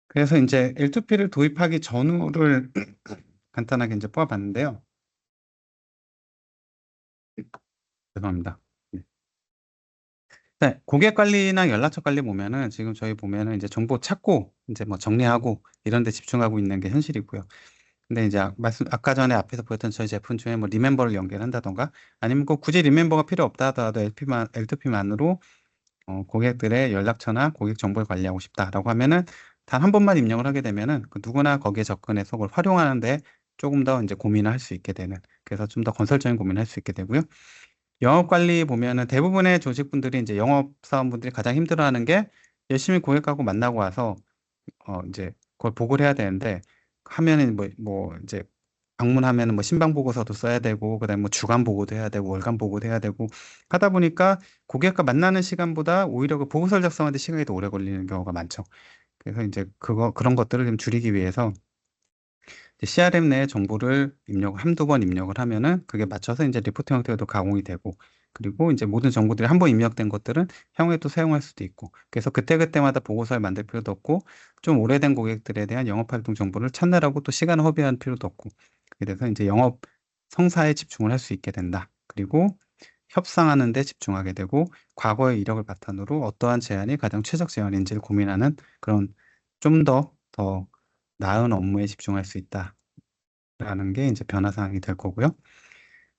그래서 이제 L2P를 도입하기 전후를 간단하게 이제 뽑아봤는데요. 죄송합니다. 네. 네, 고객 관리나 연락처 관리 보면은 지금 저희 보면은 이제 정보 찾고 이제 뭐 정리하고 이런 데 집중하고 있는 게 현실이고요. 근데 이제 아까 전에 앞에서 보였던 저희 제품 중에 뭐 리멤버를 연결한다던가 아니면 꼭 굳이 리멤버가 필요 없다 하더라도 L2P만으로 고객들의 연락처나 고객 정보를 관리하고 싶다라고 하면은 단 한 번만 입력을 하게 되면은 그 누구나 거기에 접근해서 그걸 활용하는데 조금 더 이제 고민을 할 수 있게 되는 그래서 좀 더 건설적인 고민을 할 수 있게 되고요. 영업 관리 보면은 대부분의 조직분들이 이제 영업 사원분들이 가장 힘들어하는 게 열심히 고객하고 만나고 와서 이제 그걸 보고를 해야 되는데 하면은 뭐 이제 방문하면은 뭐 신방 보고서도 써야 되고 그다음에 뭐 주간 보고도 해야 되고 월간 보고도 해야 되고 하다 보니까 고객과 만나는 시간보다 오히려 그 보고서 작성하는데 시간이 더 오래 걸리는 경우가 많죠. 그래서 이제 그런 것들을 좀 줄이기 위해서 CRM 내에 정보를 한두 번 입력을 하면은 그게 맞춰서 이제 리포트 형태로도 가공이 되고 그리고 이제 모든 정보들이 한 번 입력된 것들은 향후에 또 사용할 수도 있고 그래서 그때그때마다 보고서를 만들 필요도 없고 좀 오래된 고객들에 대한 영업활동 정보를 찾느라고 또 시간을 허비할 필요도 없고 그래서 이제 영업 성사에 집중을 할 수 있게 된다. 그리고 협상하는 데 집중하게 되고 과거의 이력을 바탕으로 어떠한 제안이 가장 최적 제안인지를 고민하는 그런 좀 더 나은 업무에 집중할 수 있다라는 게 이제 변화 사항이 될 거고요.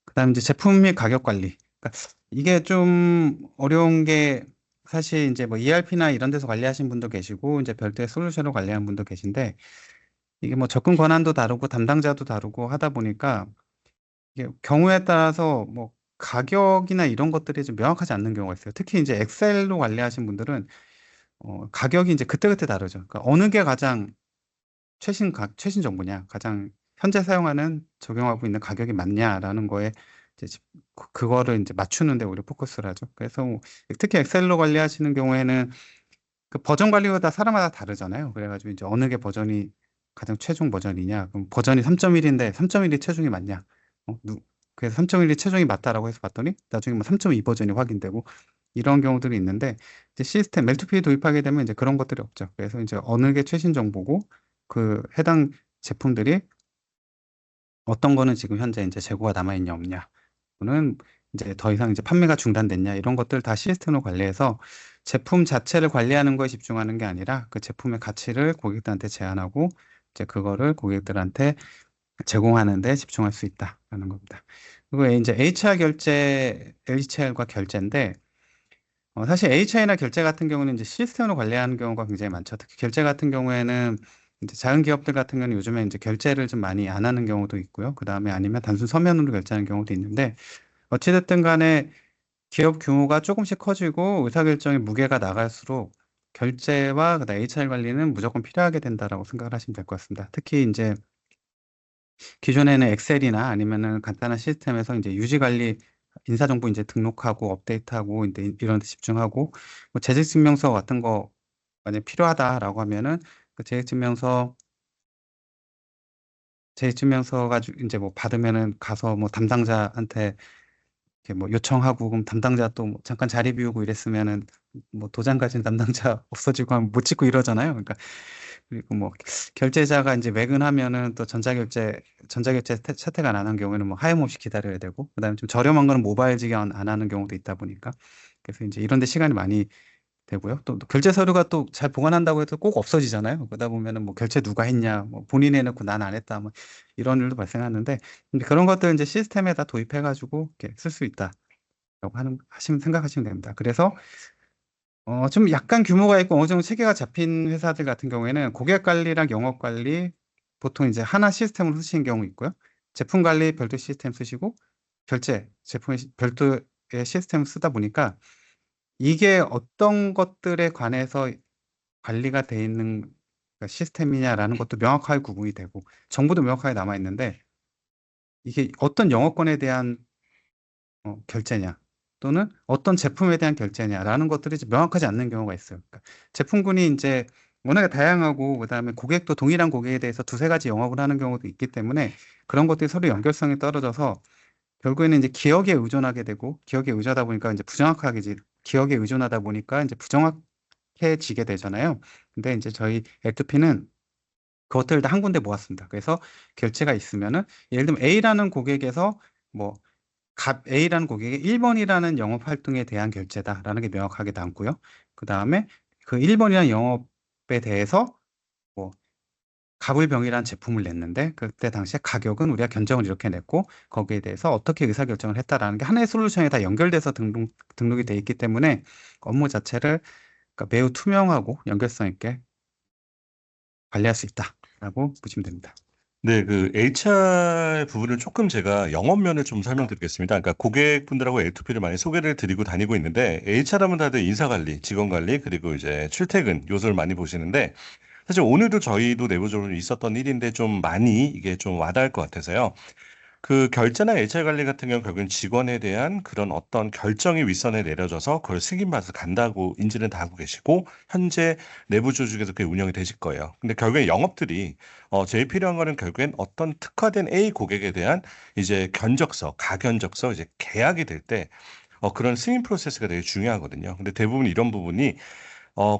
그다음 이제 제품 및 가격 관리. 그러니까 이게 좀 어려운 게 사실 이제 뭐 ERP나 이런 데서 관리하신 분도 계시고 이제 별도의 솔루션으로 관리하는 분도 계신데 이게 뭐 접근 권한도 다르고 담당자도 다르고 하다 보니까 이게 경우에 따라서 뭐 가격이나 이런 것들이 좀 명확하지 않는 경우가 있어요. 특히 이제 엑셀로 관리하신 분들은 가격이 이제 그때그때 다르죠. 그러니까 어느 게 가장 최신 정보냐, 가장 현재 사용하는 적용하고 있는 가격이 맞냐라는 거에 이제 그거를 이제 맞추는 데 오히려 포커스를 하죠. 그래서 뭐 특히 엑셀로 관리하시는 경우에는 그 버전 관리가 다 사람마다 다르잖아요. 그래가지고 이제 어느 게 버전이 가장 최종 버전이냐, 그럼 버전이 3.1인데 3.1이 최종이 맞냐? 어, 누, 그래서 3.1이 최종이 맞다라고 해서 봤더니 나중에 뭐 3.2 버전이 확인되고 이런 경우들이 있는데 이제 시스템 L2P 도입하게 되면 이제 그런 것들이 없죠. 그래서 이제 어느 게 최신 정보고 그 해당 제품들이 어떤 거는 지금 현재 이제 재고가 남아있냐 없냐, 또는 이제 더 이상 이제 판매가 중단됐냐 이런 것들 다 시스템으로 관리해서 제품 자체를 관리하는 거에 집중하는 게 아니라 그 제품의 가치를 고객들한테 제안하고 이제 그거를 고객들한테 제공하는 데 집중할 수 있다라는 겁니다. 그리고 이제 HR과 결제인데 사실 HI나 결제 같은 경우는 이제 시스템으로 관리하는 경우가 굉장히 많죠. 특히 결제 같은 경우에는 이제 작은 기업들 같은 경우는 요즘에 이제 결제를 좀 많이 안 하는 경우도 있고요. 그 다음에 아니면 단순 서면으로 결제하는 경우도 있는데 어찌됐든 간에 기업 규모가 조금씩 커지고 의사결정의 무게가 나갈수록 결제와 그다음 HR 관리는 무조건 필요하게 된다라고 생각을 하시면 될 것 같습니다. 특히 이제 기존에는 엑셀이나 아니면은 간단한 시스템에서 이제 유지 관리, 인사정보 이제 등록하고 업데이트하고 이제 이런 데 집중하고 뭐 재직증명서 같은 거 만약 필요하다라고 하면은 그 재직증명서 제휴증명서가 이제 뭐 받으면은 가서 뭐 담당자한테 이렇게 뭐 요청하고 그럼 담당자 또 뭐 잠깐 자리 비우고 이랬으면은 뭐 도장 가진 담당자 없어지고 하면 못 찍고 이러잖아요. 그러니까 그리고 뭐 결제자가 이제 매근하면은 또 전자결제 채택 안 하는 경우에는 뭐 하염없이 기다려야 되고 그다음에 좀 저렴한 거는 모바일 지급 안 하는 경우도 있다 보니까 그래서 이제 이런 데 시간이 많이 되고요. 또 결제 서류가 또 잘 보관한다고 해도 꼭 없어지잖아요. 그러다 보면은 뭐 결제 누가 했냐, 뭐 본인이 해놓고 난 안 했다, 뭐 이런 일도 발생하는데 근데 그런 것들 이제 시스템에다 도입해가지고 이렇게 쓸 수 있다라고 생각하시면 됩니다. 그래서 좀 약간 규모가 있고 어느 정도 체계가 잡힌 회사들 같은 경우에는 고객 관리랑 영업 관리 보통 이제 하나 시스템으로 쓰시는 경우 있고요. 제품 관리 별도 시스템 쓰시고 결제 제품의 별도의 시스템을 쓰다 보니까 이게 어떤 것들에 관해서 관리가 돼 있는 그러니까 시스템이냐라는 것도 명확하게 구분이 되고 정보도 명확하게 남아 있는데 이게 어떤 영업권에 대한 결제냐 또는 어떤 제품에 대한 결제냐라는 것들이 이제 명확하지 않는 경우가 있어요. 그러니까 제품군이 이제 워낙에 다양하고 그다음에 고객도 동일한 고객에 대해서 두세 가지 영업을 하는 경우도 있기 때문에 그런 것들이 서로 연결성이 떨어져서 결국에는 이제 기억에 의존하게 되고 기억에 의존하다 보니까 이제 부정확하게 이제 기억에 의존하다 보니까 이제 부정확해지게 되잖아요. 근데 이제 저희 L2P는 그것들을 다 한 군데 모았습니다. 그래서 결제가 있으면은 예를 들면 A라는 고객에서 뭐 갑 A라는 고객의 1번이라는 영업 활동에 대한 결제다라는 게 명확하게 남고요. 그다음에 그 1번이라는 영업에 대해서 뭐 가불병이라는 제품을 냈는데 그때 당시에 가격은 우리가 견적을 이렇게 냈고 거기에 대해서 어떻게 의사결정을 했다라는 게 하나의 솔루션에 다 연결돼서 등록이 돼 있기 때문에 업무 자체를 그러니까 매우 투명하고 연결성 있게 관리할 수 있다라고 보시면 됩니다. 네, 그 HR 부분을 조금 제가 영업면을 좀 설명드리겠습니다. 그러니까 고객분들하고 L2P를 많이 소개를 드리고 다니고 있는데 HR 하면 다들 인사관리, 직원관리, 그리고 이제 출퇴근 요소를 많이 보시는데 사실 오늘도 저희도 내부적으로 있었던 일인데 좀 많이 이게 좀 와닿을 것 같아서요. 그 결제나 HR 관리 같은 경우는 결국엔 직원에 대한 그런 어떤 결정이 윗선에 내려져서 그걸 승인받아서 간다고 인지는 다 하고 계시고 현재 내부 조직에서 그게 운영이 되실 거예요. 근데 결국엔 영업들이 제일 필요한 거는 결국엔 어떤 특화된 A 고객에 대한 이제 견적서, 가견적서 이제 계약이 될 때 그런 승인 프로세스가 되게 중요하거든요. 근데 대부분 이런 부분이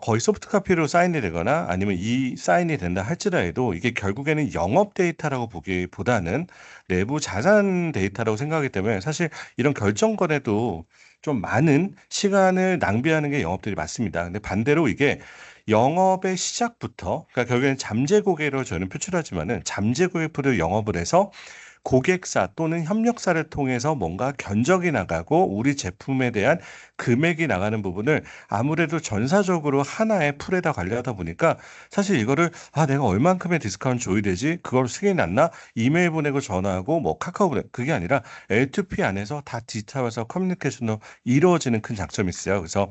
거의 소프트 카피로 사인이 되거나 아니면 이 사인이 된다 할지라도 이게 결국에는 영업 데이터라고 보기보다는 내부 자산 데이터라고 생각하기 때문에 사실 이런 결정 거래도 좀 많은 시간을 낭비하는 게 영업들이 맞습니다. 근데 반대로 이게 영업의 시작부터, 그러니까 결국에는 잠재 고객으로 저는 표출하지만은 잠재 고객으로 영업을 해서 고객사 또는 협력사를 통해서 뭔가 견적이 나가고 우리 제품에 대한 금액이 나가는 부분을 아무래도 전사적으로 하나의 풀에다 관리하다 보니까 사실 이거를 내가 얼만큼의 디스카운트 줘야 되지? 그걸 승인이 났나? 이메일 보내고 전화하고 뭐 카카오 보내 그게 아니라 L2P 안에서 다 디지털화해서 커뮤니케이션으로 이루어지는 큰 장점이 있어요. 그래서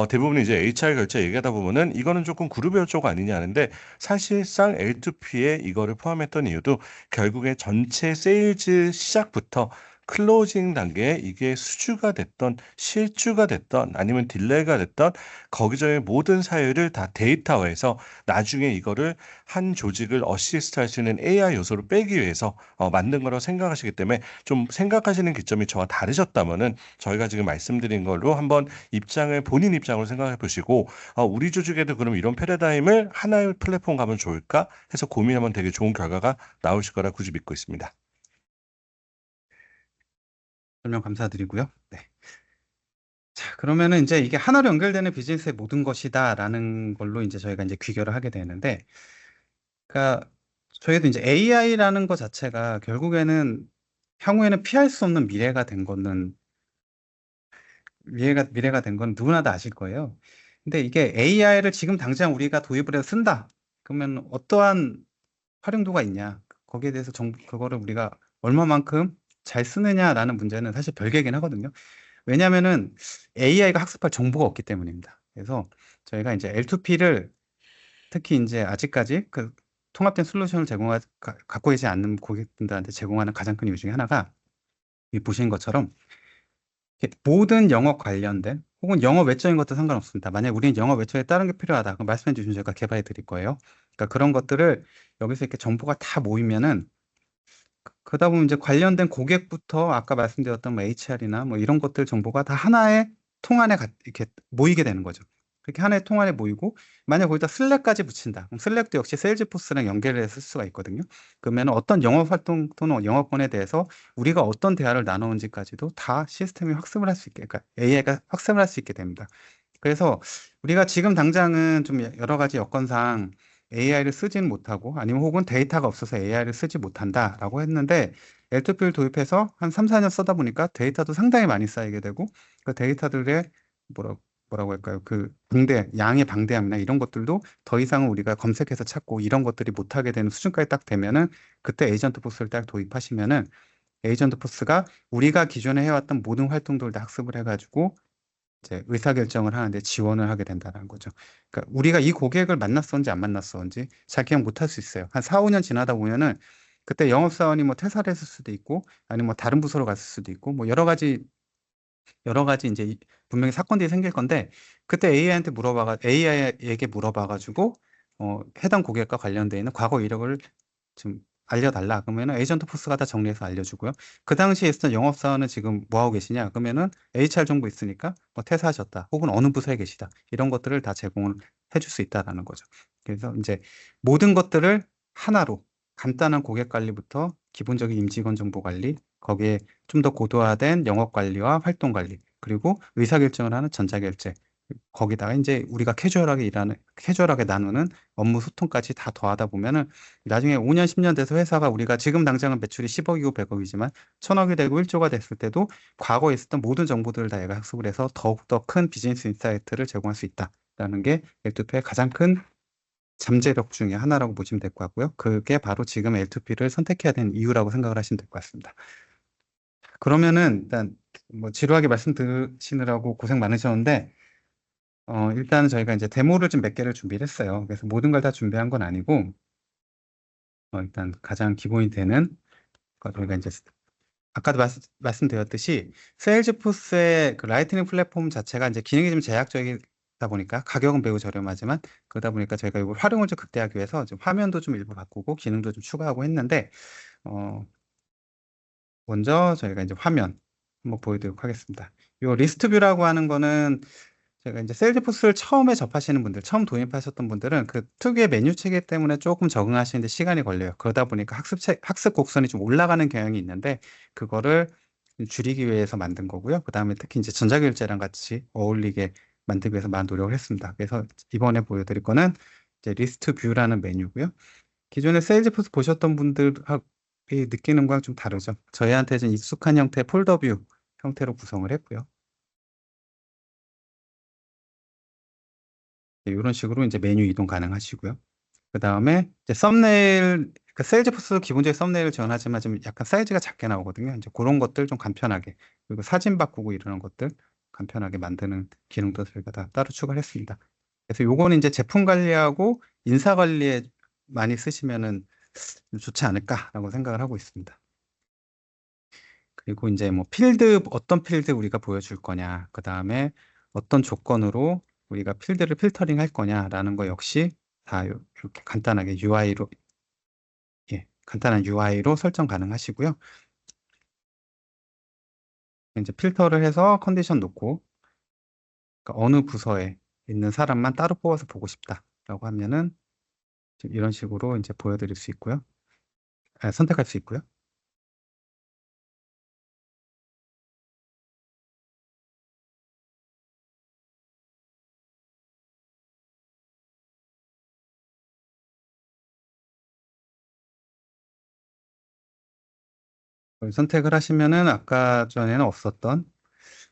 대부분 이제 HR 결제 얘기하다 보면은 이거는 조금 그룹의 쪽 아니냐 하는데 사실상 L2P에 이거를 포함했던 이유도 결국에 전체 세일즈 시작부터 클로징 단계에 이게 수주가 됐던 실주가 됐던 아니면 딜레이가 됐던 거기저기 모든 사유를 다 데이터화해서 나중에 이거를 한 조직을 어시스트 할 수 있는 AI 요소를 빼기 위해서 만든 거라고 생각하시기 때문에 좀 생각하시는 기점이 저와 다르셨다면은 저희가 지금 말씀드린 걸로 한번 입장을 본인 입장으로 생각해 보시고 우리 조직에도 그럼 이런 패러다임을 하나의 플랫폼 가면 좋을까 해서 고민하면 되게 좋은 결과가 나오실 거라 굳이 믿고 있습니다. 설명 감사드리고요. 네. 자, 그러면은 이제 이게 하나로 연결되는 비즈니스의 모든 것이다라는 걸로 이제 저희가 이제 귀결을 하게 되는데, 그러니까 저희도 이제 AI라는 것 자체가 결국에는 향후에는 피할 수 없는 미래가 된 건 누구나 다 아실 거예요. 근데 이게 AI를 지금 당장 우리가 도입을 해서 쓴다. 그러면 어떠한 활용도가 있냐? 거기에 대해서 그거를 우리가 얼마만큼 잘 쓰느냐라는 문제는 사실 별개긴 하거든요. 왜냐하면은 AI가 학습할 정보가 없기 때문입니다. 그래서 저희가 이제 L2P를 특히 이제 아직까지 그 통합된 솔루션을 갖고 계지 않는 고객분들한테 제공하는 가장 큰 이유 중에 하나가 이 보신 것처럼 이렇게 모든 영어 관련된 혹은 영어 외적인 것도 상관없습니다. 만약 우리는 영어 외적에 다른 게 필요하다. 그럼 말씀해 주시면 제가 개발해 드릴 거예요. 그러니까 그런 것들을 여기서 이렇게 정보가 다 모이면은 그러다 보면 이제 관련된 고객부터 아까 말씀드렸던 뭐 HR이나 뭐 이런 것들 정보가 다 하나의 통 안에 이렇게 모이게 되는 거죠. 그렇게 하나의 통 안에 모이고 만약 거기다 슬랙까지 붙인다. 그럼 슬랙도 역시 세일즈포스랑 연결을 해서 쓸 수가 있거든요. 그러면 어떤 영업 활동 또는 영업권에 대해서 우리가 어떤 대화를 나누는지까지도 다 시스템이 학습을 할 수 있게, 그러니까 AI가 학습을 할 수 있게 됩니다. 그래서 우리가 지금 당장은 좀 여러 가지 여건상 AI를 쓰지는 못하고 아니면 혹은 데이터가 없어서 AI를 쓰지 못한다라고 했는데 L2P를 도입해서 한 3, 4년 쓰다 보니까 데이터도 상당히 많이 쌓이게 되고 그 데이터들의 뭐라, 뭐라고 할까요? 그 양의 방대함이나 이런 것들도 더 이상은 우리가 검색해서 찾고 이런 것들이 못하게 되는 수준까지 딱 되면은 그때 에이전트 포스를 딱 도입하시면은 에이전트 포스가 우리가 기존에 해왔던 모든 활동들을 다 학습을 해가지고 이제 의사결정을 하는데 지원을 하게 된다는 거죠. 그러니까 우리가 이 고객을 만났었는지 안 만났었는지 잘 기억 못 할 수 있어요. 한 4, 5년 지나다 보면은 그때 영업사원이 뭐 퇴사를 했을 수도 있고 아니면 뭐 다른 부서로 갔을 수도 있고 뭐 여러 가지 이제 분명히 사건들이 생길 건데 그때 AI에게 물어봐가지고 해당 고객과 관련돼 있는 과거 이력을 좀 알려달라. 그러면은 에이전트 포스가 다 정리해서 알려주고요. 그 당시에 있었던 영업사원은 지금 뭐 하고 계시냐? 그러면은 HR 정보 있으니까 뭐 퇴사하셨다. 혹은 어느 부서에 계시다. 이런 것들을 다 제공을 해줄 수 있다라는 거죠. 그래서 이제 모든 것들을 하나로 간단한 고객 관리부터 기본적인 임직원 정보 관리, 거기에 좀 더 고도화된 영업 관리와 활동 관리, 그리고 의사결정을 하는 전자결제, 거기다가 이제 우리가 캐주얼하게 나누는 업무 소통까지 다 더하다 보면은 나중에 5년, 10년 돼서 회사가 우리가 지금 당장은 매출이 10억이고 100억이지만 1000억이 되고 1조가 됐을 때도 과거에 있었던 모든 정보들을 다 얘가 학습을 해서 더욱더 큰 비즈니스 인사이트를 제공할 수 있다라는 게 L2P의 가장 큰 잠재력 중에 하나라고 보시면 될 것 같고요. 그게 바로 지금 L2P를 선택해야 되는 이유라고 생각을 하시면 될 것 같습니다. 그러면은 일단 뭐 지루하게 말씀 드시느라고 고생 많으셨는데 일단 저희가 이제 데모를 좀 몇 개를 준비를 했어요. 그래서 모든 걸 다 준비한 건 아니고 일단 가장 기본이 되는 저희가 이제 아까도 말씀드렸듯이 세일즈포스의 그 라이트닝 플랫폼 자체가 이제 기능이 좀 제약적이다 보니까 가격은 매우 저렴하지만 그러다 보니까 저희가 이걸 활용을 좀 극대화하기 위해서 좀 화면도 좀 일부 바꾸고 기능도 좀 추가하고 했는데 어, 먼저 저희가 이제 화면 한번 보여드리도록 하겠습니다. 이 리스트 뷰라고 하는 거는 제가 이제 세일즈포스를 처음에 접하시는 분들, 처음 도입하셨던 분들은 그 특유의 메뉴 체계 때문에 조금 적응하시는데 시간이 걸려요. 그러다 보니까 학습 곡선이 좀 올라가는 경향이 있는데 그거를 줄이기 위해서 만든 거고요. 그 다음에 특히 이제 전자결제랑 같이 어울리게 만들기 위해서 많은 노력을 했습니다. 그래서 이번에 보여드릴 거는 이제 리스트 뷰라는 메뉴고요. 기존에 세일즈포스 보셨던 분들하고 느끼는 거랑 좀 다르죠. 저희한테 좀 익숙한 형태의 폴더 뷰 형태로 구성을 했고요. 이런 식으로 이제 메뉴 이동 가능하시고요. 그 다음에 이제 썸네일, 그 세일즈포스 기본적인 썸네일을 지원하지만 좀 약간 사이즈가 작게 나오거든요. 이제 그런 것들 좀 간편하게, 그리고 사진 바꾸고 이러는 것들 간편하게 만드는 기능도 저희가 다 따로 추가를 했습니다. 그래서 요거는 이제 제품 관리하고 인사 관리에 많이 쓰시면은 좀 좋지 않을까라고 생각을 하고 있습니다. 그리고 이제 뭐 어떤 필드 우리가 보여줄 거냐, 그 다음에 어떤 조건으로 우리가 필드를 필터링 할 거냐라는 거 역시 다 이렇게 간단하게 간단한 UI로 설정 가능하시고요. 이제 필터를 해서 컨디션 놓고 그러니까 어느 부서에 있는 사람만 따로 뽑아서 보고 싶다라고 하면은 지금 이런 식으로 이제 보여드릴 수 있고요. 선택할 수 있고요. 선택을 하시면은 아까 전에는 없었던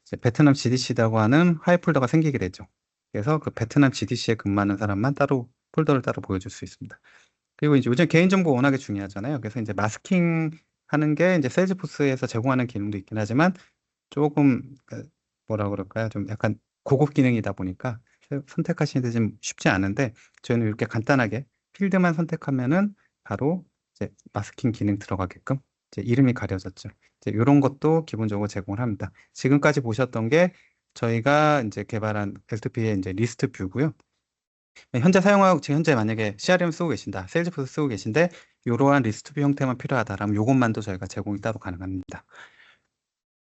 이제 베트남 GDC라고 하는 하이 폴더가 생기게 되죠. 그래서 그 베트남 GDC에 근무하는 사람만 따로 폴더를 따로 보여줄 수 있습니다. 그리고 이제 요즘 개인정보 워낙에 중요하잖아요. 그래서 이제 마스킹 하는 게 이제 세일즈포스에서 제공하는 기능도 있긴 하지만 조금 뭐라 그럴까요? 좀 약간 고급 기능이다 보니까 선택하시는데 좀 쉽지 않은데 저희는 이렇게 간단하게 필드만 선택하면은 바로 이제 마스킹 기능 들어가게끔 이제 이름이 가려졌죠. 이제 이런 것도 기본적으로 제공을 합니다. 지금까지 보셨던 게 저희가 이제 개발한 L2P의 이제 리스트 뷰고요. 지금 현재 만약에 CRM 쓰고 계신다, 세일즈포스 쓰고 계신데 이러한 리스트뷰 형태만 필요하다라면 요것만도 저희가 제공이 따로 가능합니다.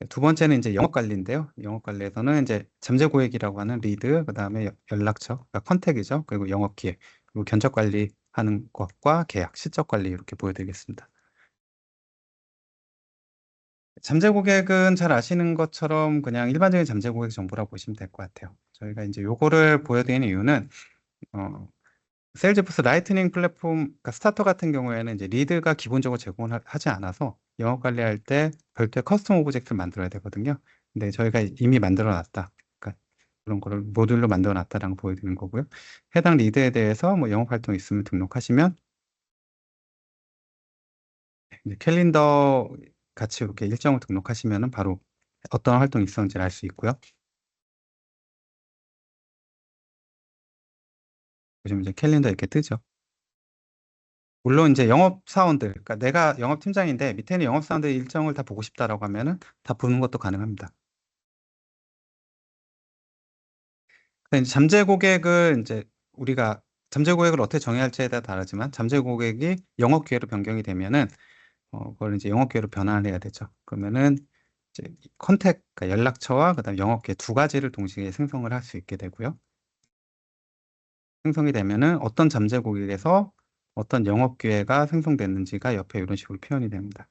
두 번째는 이제 영업 관리인데요. 영업 관리에서는 이제 잠재 고객이라고 하는 리드, 그다음에 연락처, 그러니까 컨택이죠. 그리고 영업 기획, 그리고 견적 관리하는 것과 계약, 실적 관리 이렇게 보여드리겠습니다. 잠재 고객은 잘 아시는 것처럼 그냥 일반적인 잠재 고객 정보라고 보시면 될 것 같아요. 저희가 이제 요거를 보여드리는 이유는 어, 세일즈포스 라이트닝 플랫폼, 그러니까 스타터 같은 경우에는 이제 리드가 기본적으로 제공을 하지 않아서 영업 관리할 때 별도의 커스텀 오브젝트를 만들어야 되거든요. 근데 저희가 이미 만들어 놨다. 그러니까 그런 거를 모듈로 만들어 놨다라는 거 보여드리는 거고요. 해당 리드에 대해서 뭐 영업 활동 있으면 등록하시면 이제 캘린더 같이 이렇게 일정을 등록하시면은 바로 어떤 활동이 있었는지를 알 수 있고요. 요즘 이제 캘린더 이렇게 뜨죠. 물론 이제 영업사원들, 그러니까 내가 영업팀장인데 밑에 있는 영업사원들 일정을 다 보고 싶다라고 하면은 다 보는 것도 가능합니다. 근데 이제 잠재 고객을 이제 우리가 잠재 고객을 어떻게 정해야 할지에 따라 다르지만 잠재 고객이 영업 기회로 변경이 되면은 그걸 이제 영업 기회로 변환을 해야 되죠. 그러면은 이제 컨택, 그러니까 연락처와 그다음 영업 기회 두 가지를 동시에 생성을 할 수 있게 되고요. 생성이 되면은 어떤 잠재 고객에서 어떤 영업 기회가 생성됐는지가 옆에 이런 식으로 표현이 됩니다.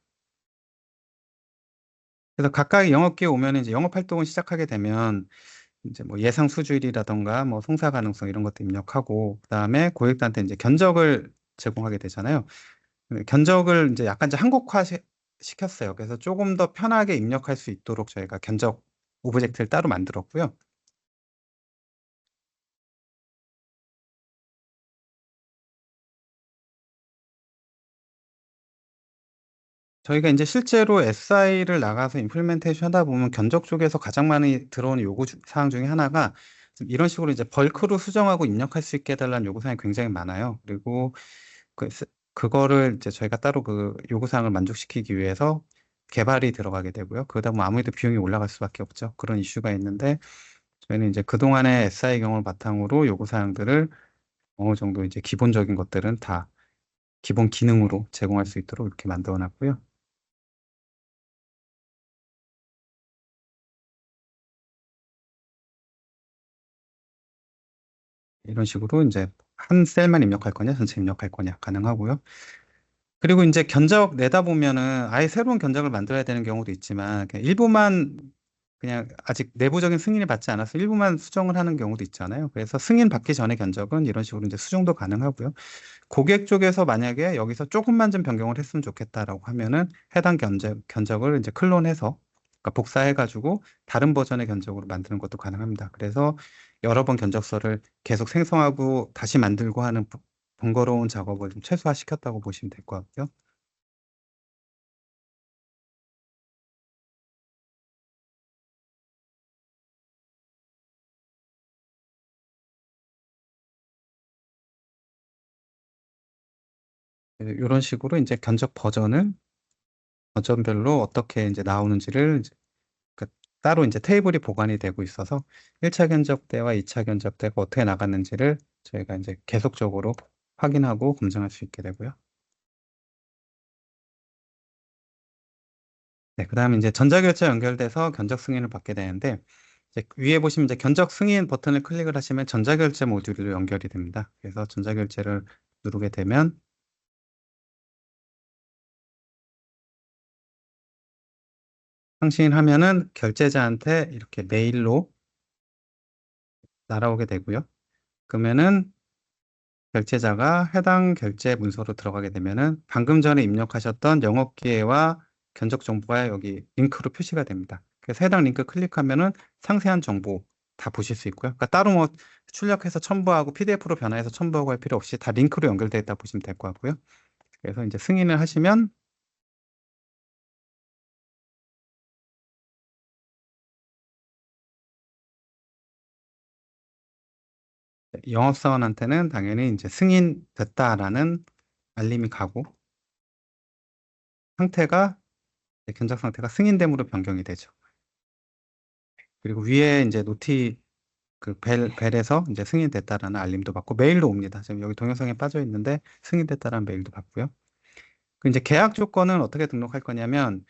그래서 가까이 영업기에 오면 이제 영업 활동을 시작하게 되면 이제 뭐 예상 수주일이라던가 뭐 송사 가능성 이런 것도 입력하고 그다음에 고객들한테 이제 견적을 제공하게 되잖아요. 근데 견적을 이제 약간 이제 한국화 시켰어요. 그래서 조금 더 편하게 입력할 수 있도록 저희가 견적 오브젝트를 따로 만들었고요. 저희가 이제 실제로 SI를 나가서 임플리멘테이션 하다 보면 견적 쪽에서 가장 많이 들어오는 요구 사항 중에 하나가 좀 이런 식으로 이제 벌크로 수정하고 입력할 수 있게 해달라는 요구 사항이 굉장히 많아요. 그리고 그거를 이제 저희가 따로 그 요구 사항을 만족시키기 위해서 개발이 들어가게 되고요. 그러다 보면 아무래도 비용이 올라갈 수밖에 없죠. 그런 이슈가 있는데 저희는 이제 그동안의 SI 경험을 바탕으로 요구 사항들을 어느 정도 이제 기본적인 것들은 다 기본 기능으로 제공할 수 있도록 이렇게 만들어 놨고요. 이런 식으로 이제 한 셀만 입력할 거냐, 전체 입력할 거냐 가능하고요. 그리고 이제 견적 내다 보면은 아예 새로운 견적을 만들어야 되는 경우도 있지만 그냥 일부만 그냥 아직 내부적인 승인을 받지 않아서 일부만 수정을 하는 경우도 있잖아요. 그래서 승인 받기 전에 견적은 이런 식으로 이제 수정도 가능하고요. 고객 쪽에서 만약에 여기서 조금만 좀 변경을 했으면 좋겠다라고 하면은 해당 견적을 이제 클론해서 그러니까 복사해가지고 다른 버전의 견적으로 만드는 것도 가능합니다. 그래서 여러 번 견적서를 계속 생성하고 다시 만들고 하는 번거로운 작업을 좀 최소화시켰다고 보시면 될 것 같고요. 이런 식으로 이제 견적 버전별로 어떻게 이제 나오는지를 이제 그 따로 이제 테이블이 보관이 되고 있어서 1차 견적 때와 2차 견적 때가 어떻게 나갔는지를 저희가 이제 계속적으로 확인하고 검증할 수 있게 되고요. 네, 그다음에 이제 전자결제 연결돼서 견적 승인을 받게 되는데 이제 위에 보시면 이제 견적 승인 버튼을 클릭을 하시면 전자결제 모듈로 연결이 됩니다. 그래서 전자결제를 누르게 되면 상신하면은 결제자한테 이렇게 메일로 날아오게 되고요. 그러면은 결제자가 해당 결제 문서로 들어가게 되면은 방금 전에 입력하셨던 영업기회와 견적 정보가 여기 링크로 표시가 됩니다. 그래서 해당 링크 클릭하면은 상세한 정보 다 보실 수 있고요. 그러니까 따로 뭐 출력해서 첨부하고 PDF로 변화해서 첨부하고 할 필요 없이 다 링크로 연결되어 있다 보시면 될 것 같고요. 그래서 이제 승인을 하시면 영업사원한테는 당연히 이제 승인됐다라는 알림이 가고 상태가 견적 상태가 승인됨으로 변경이 되죠. 그리고 위에 이제 그 벨에서 이제 승인됐다라는 알림도 받고 메일도 옵니다. 지금 여기 동영상에 빠져 있는데 승인됐다라는 메일도 받고요. 그 이제 계약 조건은 어떻게 등록할 거냐면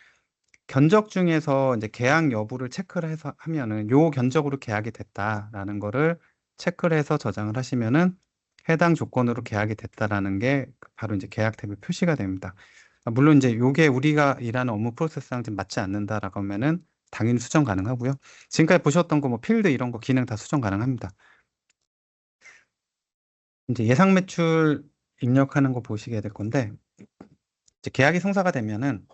견적 중에서 이제 계약 여부를 체크를 해서 하면은 요 견적으로 계약이 됐다라는 거를 체크를 해서 저장을 하시면은 해당 조건으로 계약이 됐다라는 게 바로 이제 계약 탭에 표시가 됩니다. 물론 이제 요게 우리가 일하는 업무 프로세스랑 좀 맞지 않는다라고 하면은 당연히 수정 가능하고요. 지금까지 보셨던 거 뭐 필드 이런 거 기능 다 수정 가능합니다. 이제 예상 매출 입력하는 거 보시게 될 건데 이제 계약이 성사가 되면은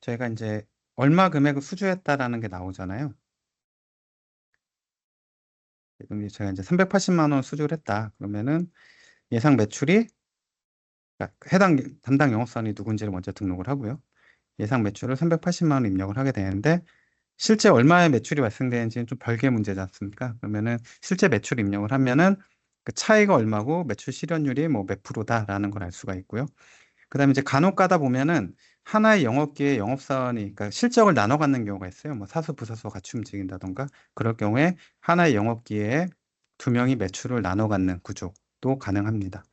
저희가 이제 얼마 금액을 수주했다라는 게 나오잖아요. 그럼 제가 이제 380만 원 수주를 했다. 그러면은 예상 매출이 그러니까 해당 담당 영업사원이 누군지를 먼저 등록을 하고요. 예상 매출을 380만 원 입력을 하게 되는데 실제 얼마의 매출이 발생되는지는 좀 별개의 문제지 않습니까? 그러면은 실제 매출 입력을 하면은 그 차이가 얼마고 매출 실현율이 뭐 몇 프로다라는 걸 알 수가 있고요. 그다음에 이제 간혹 가다 보면은 하나의 영업기에 영업사원이 그러니까 실적을 나눠 갖는 경우가 있어요. 뭐 사수, 부사수가 같이 움직인다던가 그럴 경우에 하나의 영업기에 두 명이 매출을 나눠 갖는 구조도 가능합니다.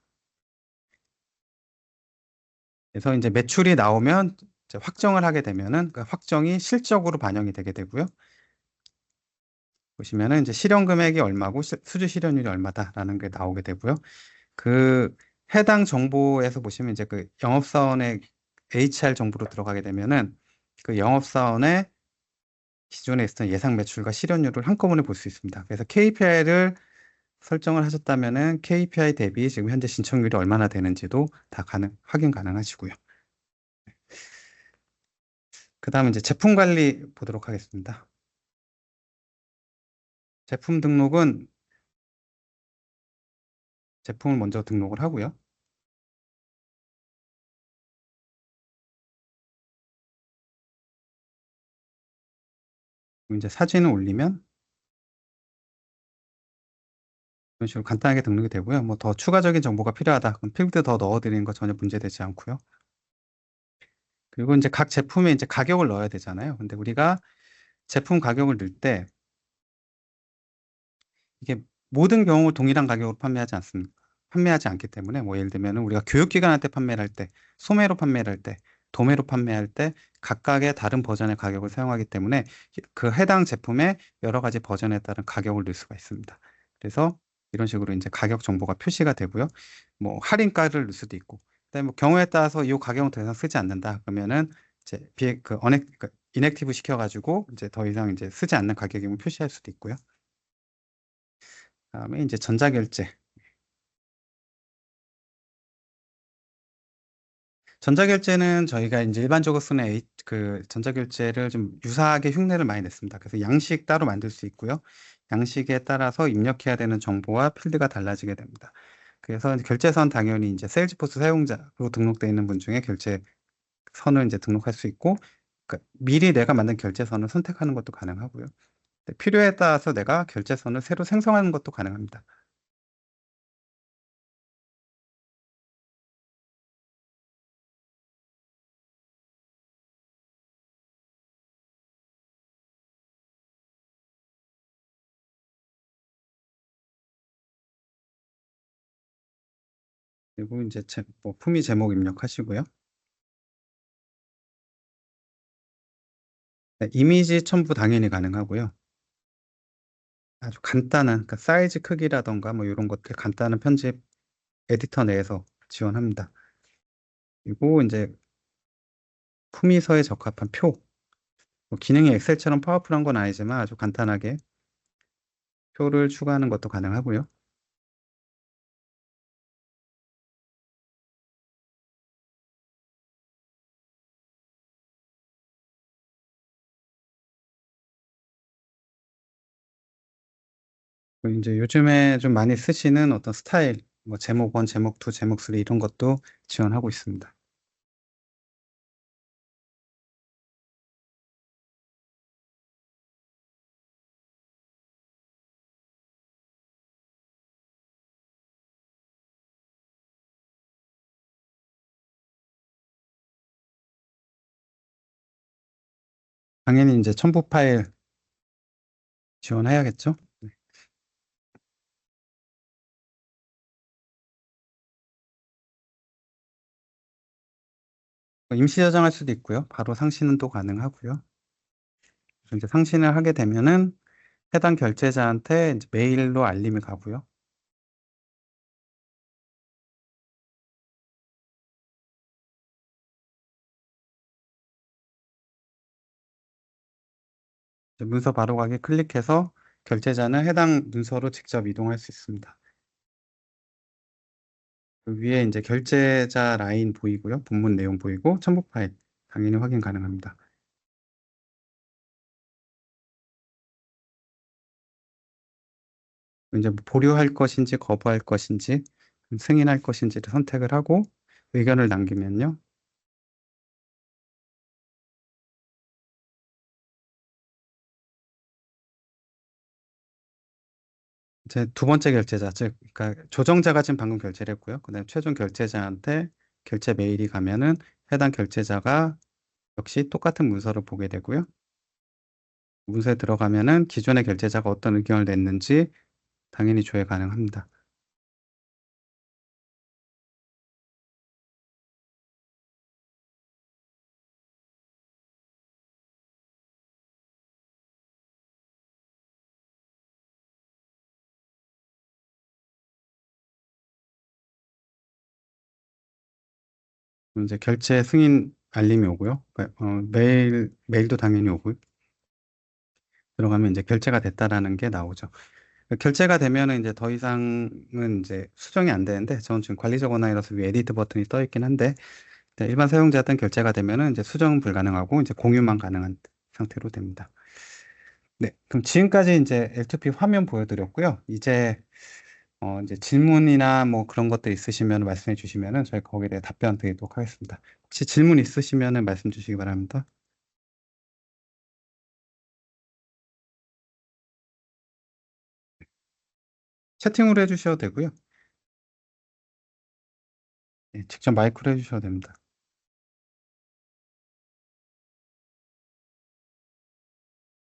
그래서 이제 매출이 나오면 이제 확정을 하게 되면은 그 확정이 실적으로 반영이 되게 되고요. 보시면은 이제 실현 금액이 얼마고 수주 실현율이 얼마다라는 게 나오게 되고요. 그 해당 정보에서 보시면 이제 그 영업사원의 HR 정보로 들어가게 되면은 그 영업사원의 기존에 있었던 예상 매출과 실현율을 한꺼번에 볼 수 있습니다. 그래서 KPI를 설정을 하셨다면은 KPI 대비 지금 현재 신청률이 얼마나 되는지도 다 확인 가능하시고요. 그 다음에 이제 제품 관리 보도록 하겠습니다. 제품 등록은 제품을 먼저 등록을 하고요. 그리고 이제 사진을 올리면 이런 식으로 간단하게 등록이 되고요. 뭐 더 추가적인 정보가 필요하다. 그럼 필드 더 넣어드리는 거 전혀 문제되지 않고요. 그리고 이제 각 제품에 이제 가격을 넣어야 되잖아요. 근데 우리가 제품 가격을 넣을 때 이게 모든 경우 동일한 가격으로 판매하지 않습니다. 판매하지 않기 때문에 뭐 예를 들면 우리가 교육기관한테 판매를 할 때, 소매로 판매를 할 때, 도매로 판매할 때 각각의 다른 버전의 가격을 사용하기 때문에 그 해당 제품의 여러 가지 버전에 따른 가격을 넣을 수가 있습니다. 그래서 이런 식으로 이제 가격 정보가 표시가 되고요. 뭐 할인가를 넣을 수도 있고, 그다음에 뭐 경우에 따라서 이 가격은 더 이상 쓰지 않는다. 그러면은 이제 인액티브 시켜가지고 이제 더 이상 이제 쓰지 않는 가격임을 표시할 수도 있고요. 다음에 이제 전자결제. 전자결제는 저희가 이제 일반적으로 쓰는 그 전자결제를 좀 유사하게 흉내를 많이 냈습니다. 그래서 양식 따로 만들 수 있고요. 양식에 따라서 입력해야 되는 정보와 필드가 달라지게 됩니다. 그래서 결제선 당연히 이제 세일즈포스 사용자로 등록되어 있는 분 중에 결제선을 이제 등록할 수 있고, 그러니까 미리 내가 만든 결제선을 선택하는 것도 가능하고요. 필요에 따라서 내가 결제선을 새로 생성하는 것도 가능합니다. 그리고 이제 뭐 품위 제목 입력하시고요. 네, 이미지 첨부 당연히 가능하고요. 아주 간단한 그러니까 사이즈 크기라던가 뭐 이런 것들 간단한 편집 에디터 내에서 지원합니다. 그리고 이제 품위서에 적합한 표, 뭐 기능이 엑셀처럼 파워풀한 건 아니지만 아주 간단하게 표를 추가하는 것도 가능하고요. 그리고 이제 요즘에 좀 많이 쓰시는 어떤 스타일, 뭐 제목 1, 제목 2, 제목 3 이런 것도 지원하고 있습니다. 당연히 이제 첨부 파일 지원해야겠죠? 임시 저장할 수도 있고요. 바로 상신은 또 가능하고요. 그래서 이제 상신을 하게 되면은 해당 결제자한테 이제 메일로 알림이 가고요. 이제 문서 바로 가기 클릭해서 결제자는 해당 문서로 직접 이동할 수 있습니다. 그 위에 이제 결제자 라인 보이고요. 본문 내용 보이고 첨부 파일 당연히 확인 가능합니다. 이제 뭐 보류할 것인지 거부할 것인지 승인할 것인지를 선택을 하고 의견을 남기면요. 이제 두 번째 결제자, 즉, 그러니까 조정자가 지금 방금 결제를 했고요. 그다음에 최종 결제자한테 결제 메일이 가면은 해당 결제자가 역시 똑같은 문서를 보게 되고요. 문서에 들어가면은 기존의 결제자가 어떤 의견을 냈는지 당연히 조회 가능합니다. 그럼 이제 결제 승인 알림이 오고요. 메일도 당연히 오고요. 들어가면 이제 결제가 됐다라는 게 나오죠. 결제가 되면은 이제 더 이상은 이제 수정이 안 되는데, 저는 지금 관리적 원화이라서 위에 에디트 버튼이 떠 있긴 한데, 네, 일반 사용자한테는 결제가 되면은 이제 수정은 불가능하고 이제 공유만 가능한 상태로 됩니다. 네, 그럼 지금까지 이제 L2P 화면 보여드렸고요. 이제 질문이나 뭐 그런 것들 있으시면 말씀해 주시면은 저희 거기에 대해 답변 드리도록 하겠습니다. 혹시 질문 있으시면은 말씀 주시기 바랍니다. 채팅으로 해주셔도 되고요. 네, 직접 마이크로 해주셔도 됩니다.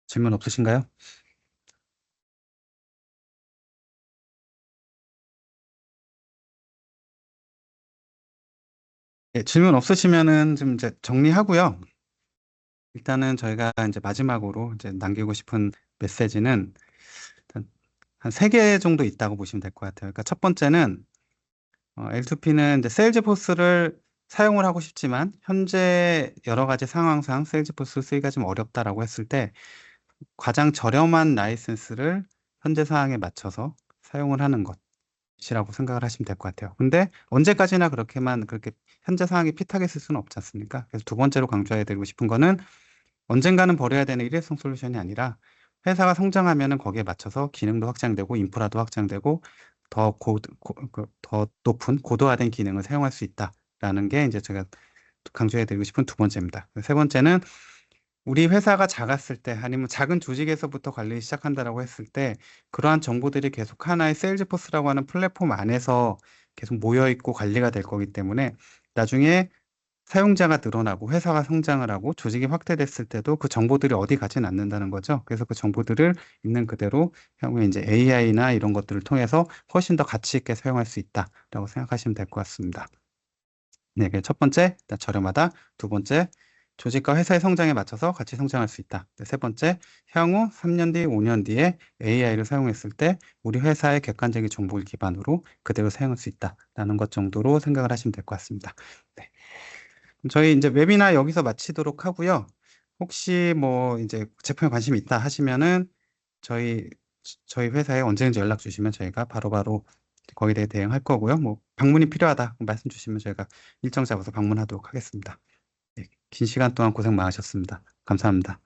질문 없으신가요? 네, 질문 없으시면은 좀 이제 정리하고요. 일단은 저희가 이제 마지막으로 이제 남기고 싶은 메시지는 일단 한 세 개 정도 있다고 보시면 될 것 같아요. 그러니까 첫 번째는 L2P는 이제 세일즈포스를 사용을 하고 싶지만 현재 여러 가지 상황상 세일즈포스 쓰기가 좀 어렵다라고 했을 때 가장 저렴한 라이센스를 현재 상황에 맞춰서 사용을 하는 것이라고 생각을 하시면 될 것 같아요. 근데 언제까지나 그렇게 현재 상황이 핏하게 쓸 수는 없지 않습니까? 그래서 두 번째로 강조해 드리고 싶은 거는 언젠가는 버려야 되는 일회성 솔루션이 아니라 회사가 성장하면은 거기에 맞춰서 기능도 확장되고 인프라도 확장되고 더 높은 고도화된 기능을 사용할 수 있다라는 게 이제 제가 강조해 드리고 싶은 두 번째입니다. 세 번째는 우리 회사가 작았을 때 아니면 작은 조직에서부터 관리를 시작한다라고 했을 때 그러한 정보들이 계속 하나의 세일즈포스라고 하는 플랫폼 안에서 계속 모여 있고 관리가 될 거기 때문에 나중에 사용자가 늘어나고 회사가 성장을 하고 조직이 확대됐을 때도 그 정보들이 어디 가진 않는다는 거죠. 그래서 그 정보들을 있는 그대로 향후에 이제 AI나 이런 것들을 통해서 훨씬 더 가치 있게 사용할 수 있다라고 생각하시면 될 것 같습니다. 네, 그게 첫 번째, 일단 저렴하다. 두 번째, 조직과 회사의 성장에 맞춰서 같이 성장할 수 있다. 네, 세 번째, 향후 3년 뒤, 5년 뒤에 AI를 사용했을 때 우리 회사의 객관적인 정보를 기반으로 그대로 사용할 수 있다라는 것 정도로 생각을 하시면 될 것 같습니다. 네. 저희 이제 웨비나 여기서 마치도록 하고요. 혹시 뭐 이제 제품에 관심이 있다 하시면은 저희 저희 회사에 언제든지 연락 주시면 저희가 바로바로 거기에 대해 대응할 거고요. 뭐 방문이 필요하다 말씀 주시면 저희가 일정 잡아서 방문하도록 하겠습니다. 네, 긴 시간 동안 고생 많으셨습니다. 감사합니다.